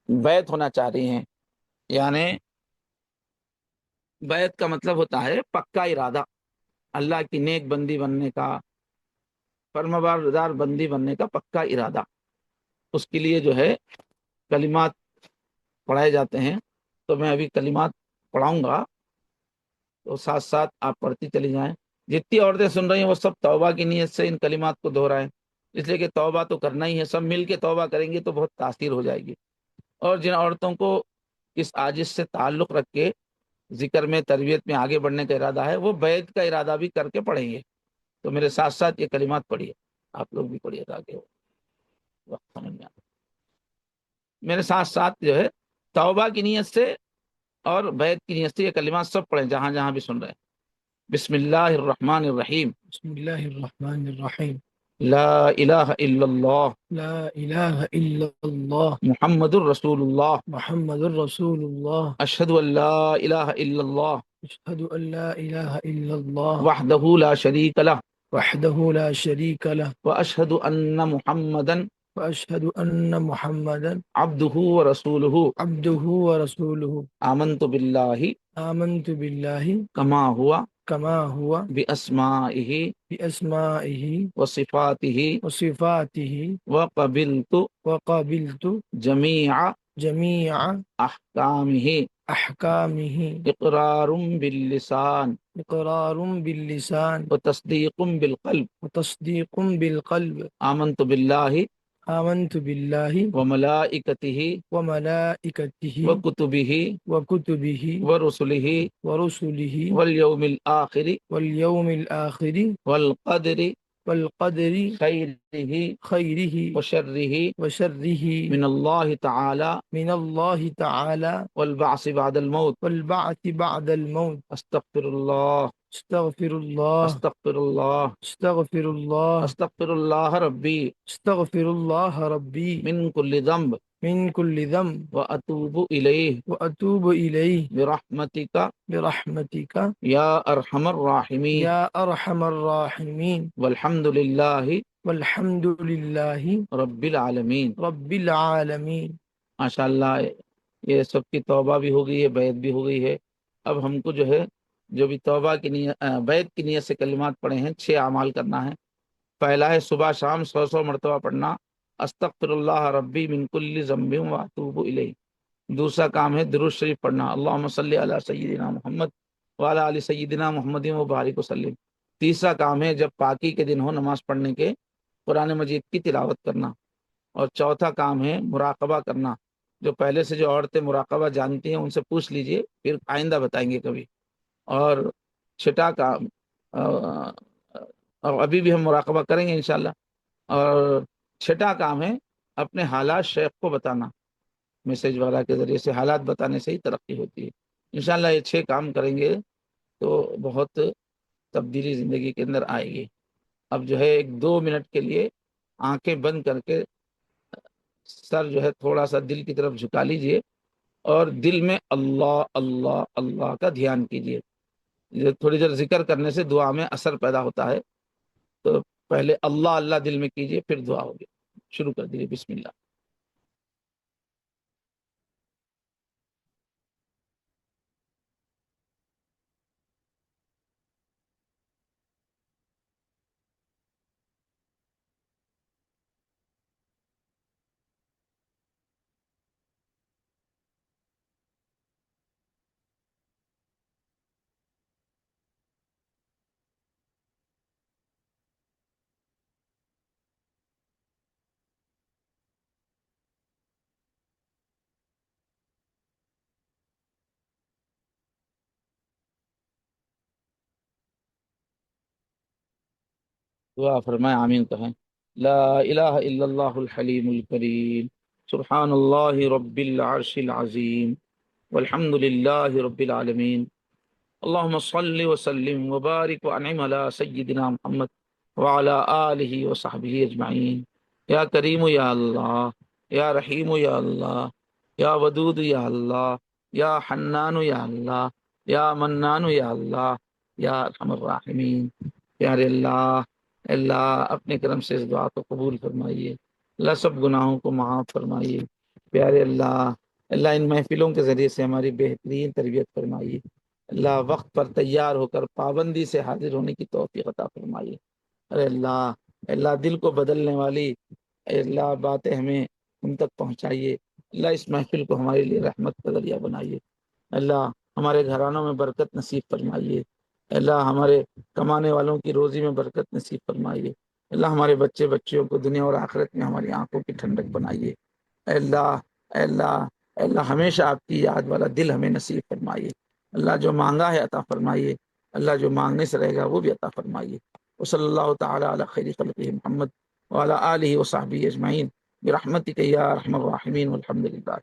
بیعت ہونا چاہ رہی ہیں، یعنی بیعت کا مطلب ہوتا ہے پکا ارادہ، اللہ کی نیک بندی بننے کا، فرمانبردار بندی بننے کا پکا ارادہ۔ اس کے لیے جو ہے کلمات پڑھائے جاتے ہیں، تو میں ابھی کلمات پڑھاؤں گا، تو ساتھ ساتھ آپ پڑھتی چلی جائیں۔ جتنی عورتیں سن رہی ہیں وہ سب توبہ کی نیت سے ان کلمات کو دہرائیں، اس لیے کہ توبہ تو کرنا ہی ہے، سب مل کے توبہ کریں گے تو بہت تاثیر ہو جائے گی۔ اور جن عورتوں کو اس عاجز سے تعلق رکھ کے ذکر میں، تربیت میں آگے بڑھنے کا ارادہ ہے، وہ بیعت کا ارادہ بھی کر کے پڑھیں گے۔ تو میرے ساتھ ساتھ یہ کلمات پڑھیے، آپ لوگ بھی پڑھیے تاکہ وقت سمجھ میں آئے۔ میرے ساتھ ساتھ جو ہے توبہ کی نیت سے اور بیعت کی نیت سے یہ کلمات سب پڑھیں، جہاں جہاں بھی سن رہے ہیں۔ بسم اللہ الرحمن الرحیم۔ بسم اللہ الرحمن الرحیم۔ لا الہ الا اللہ لا الہ الا اللہ محمد الرسول اللہ۔ محمد الرسول اللہ۔ اشہد ان لا الہ الا اللہ اشہد ان لا الہ الا اللہ وحدہ لا شریک لہ وحدہ لا شریک لہ واشہد ان محمدا واشہد ان محمدا عبدہ ورسولہ۔ عبدہ ورسولہ۔ آمنت باللہ آمنت باللہ کما ہوا کما ہوا باسمائہ باسمائہ وصفاتہ وصفاتہ وقبلت وقبلت جمیع جمیع احکامہ احکامہ اقرار باللسان اقرار باللسان وتصدیق بالقلب۔ وتصدیق بالقلب۔ آمنت باللہ آمنت باللہ وملائکتہ وملائکتہ وکتبہ وکتبہ ورسلہ ورسلہ والیوم الآخر والیوم الآخر والقدر والقدر خیرہ خیرہ وشرہ وشرہ من اللہ تعالی من اللہ تعالی والبعث بعد الموت۔ والبعث بعد الموت۔ استغفر اللہ استغفر اللہ استغفر اللہ استغفر اللہ استغفر اللہ ربی استغفر اللہ ربی من کل ذنب من کل ذنب واتوب الیہ واتوب الیہ برحمتک برحمتک یا ارحم الراحمین۔ یا ارحم الراحمین۔ والحمد للہ والحمد للہ رب العالمین۔ رب العالمین۔ ماشاء اللہ، یہ سب کی توبہ بھی ہو گئی ہے، بیعت بھی ہو گئی ہے۔ اب ہم کو جو ہے جو بھی توبہ کی نیت، بیعت کی نیت سے کلمات پڑھے ہیں، 6 اعمال کرنا ہے۔ پہلا ہے صبح شام 100 مرتبہ پڑھنا استغفر اللہ ربی من کل ذنب واتوب الیہ۔ دوسرا کام ہے درود شریف پڑھنا، اللہم صلی علی سیدنا محمد وعلی آل سیدنا محمد وبارک وسلم۔ تیسرا کام ہے جب پاکی کے دن ہو نماز پڑھنے کے، قرآن مجید کی تلاوت کرنا۔ اور چوتھا کام ہے مراقبہ کرنا، جو پہلے سے جو عورتیں مراقبہ جانتی ہیں ان سے پوچھ لیجئے، پھر آئندہ بتائیں گے کبھی۔ اور چھٹا کام، اور ابھی بھی ہم مراقبہ کریں گے انشاءاللہ۔ اور چھٹا کام ہے اپنے حالات شیخ کو بتانا، میسج وغیرہ کے ذریعے سے حالات بتانے سے ہی ترقی ہوتی ہے۔ انشاءاللہ یہ 6 کام کریں گے تو بہت تبدیلی زندگی کے اندر آئے گی۔ اب جو ہے 1-2 منٹ کے لیے آنکھیں بند کر کے سر جو ہے تھوڑا سا دل کی طرف جھکا لیجئے، اور دل میں اللہ اللہ اللہ کا دھیان کیجئے۔ یہ تھوڑی دیر ذکر کرنے سے دعا میں اثر پیدا ہوتا ہے، تو پہلے اللہ اللہ دل میں کیجئے، پھر دعا ہوگی۔ شروع کر دیجئے، بسم اللہ۔ دعا فرمائے، آمین کہیں۔ لا الہ الا اللہ الحلیم الکریم، سبحان اللہ رب العرش العظیم، والحمد للہ رب العالمین، اللہم صل وسلم وبارک وانعم علی سیدنا محمد وعلی آلہ وصحبہ اجمعین۔ یا کریم یا اللہ، یا رحیم یا اللہ، یا ودود یا اللہ، یا حنان یا اللہ، یا منان یا اللہ، یا ارحم الراحمین۔ پیارے اللہ، اللہ اپنے کرم سے اس دعا کو قبول فرمائیے، اللہ سب گناہوں کو معاف فرمائیے۔ پیارے اللہ، اللہ ان محفلوں کے ذریعے سے ہماری بہترین تربیت فرمائیے، اللہ وقت پر تیار ہو کر پابندی سے حاضر ہونے کی توفیق عطا فرمائیے۔ ارے اللہ، اللہ دل کو بدلنے والی اے اللہ باتیں ہمیں ہم تک پہنچائیے، اللہ اس محفل کو ہمارے لیے رحمت کا ذریعہ بنائیے، اللہ ہمارے گھرانوں میں برکت نصیب فرمائیے، اللہ ہمارے کمانے والوں کی روزی میں برکت نصیب فرمائیے، اللہ ہمارے بچے بچیوں کو دنیا اور آخرت میں ہماری آنکھوں کی ٹھنڈک بنائیے، اے اللہ، اے اللہ، اے اللہ ہمیشہ آپ کی یاد والا دل ہمیں نصیب فرمائیے، اللہ جو مانگا ہے عطا فرمائیے، اللہ جو مانگنے سے رہے گا وہ بھی عطا فرمائیے۔ وصلی اللہ تعالی علی خیر خلقہ محمد وعلی آلہ وصحبہ اجمعین برحمتک یا ارحم الراحمین والحمد للہ۔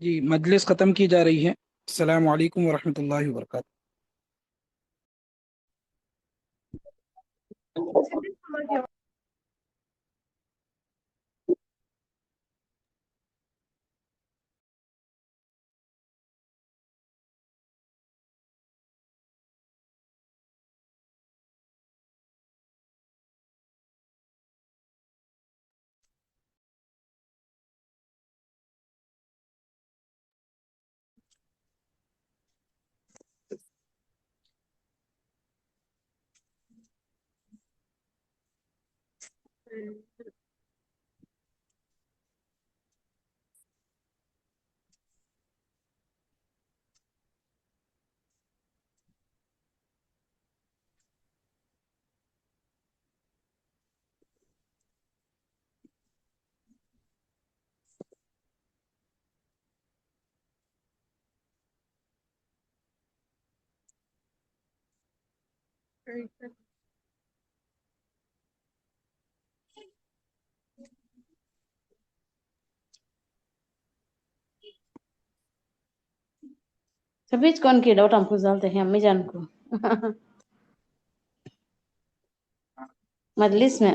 جی مجلس ختم کی جا رہی ہے۔ السلام علیکم ورحمۃ اللہ وبرکاتہ۔ سبھی کون کی ڈاؤٹ ہم کو ڈالتے ہیں امی جان کو مجلس میں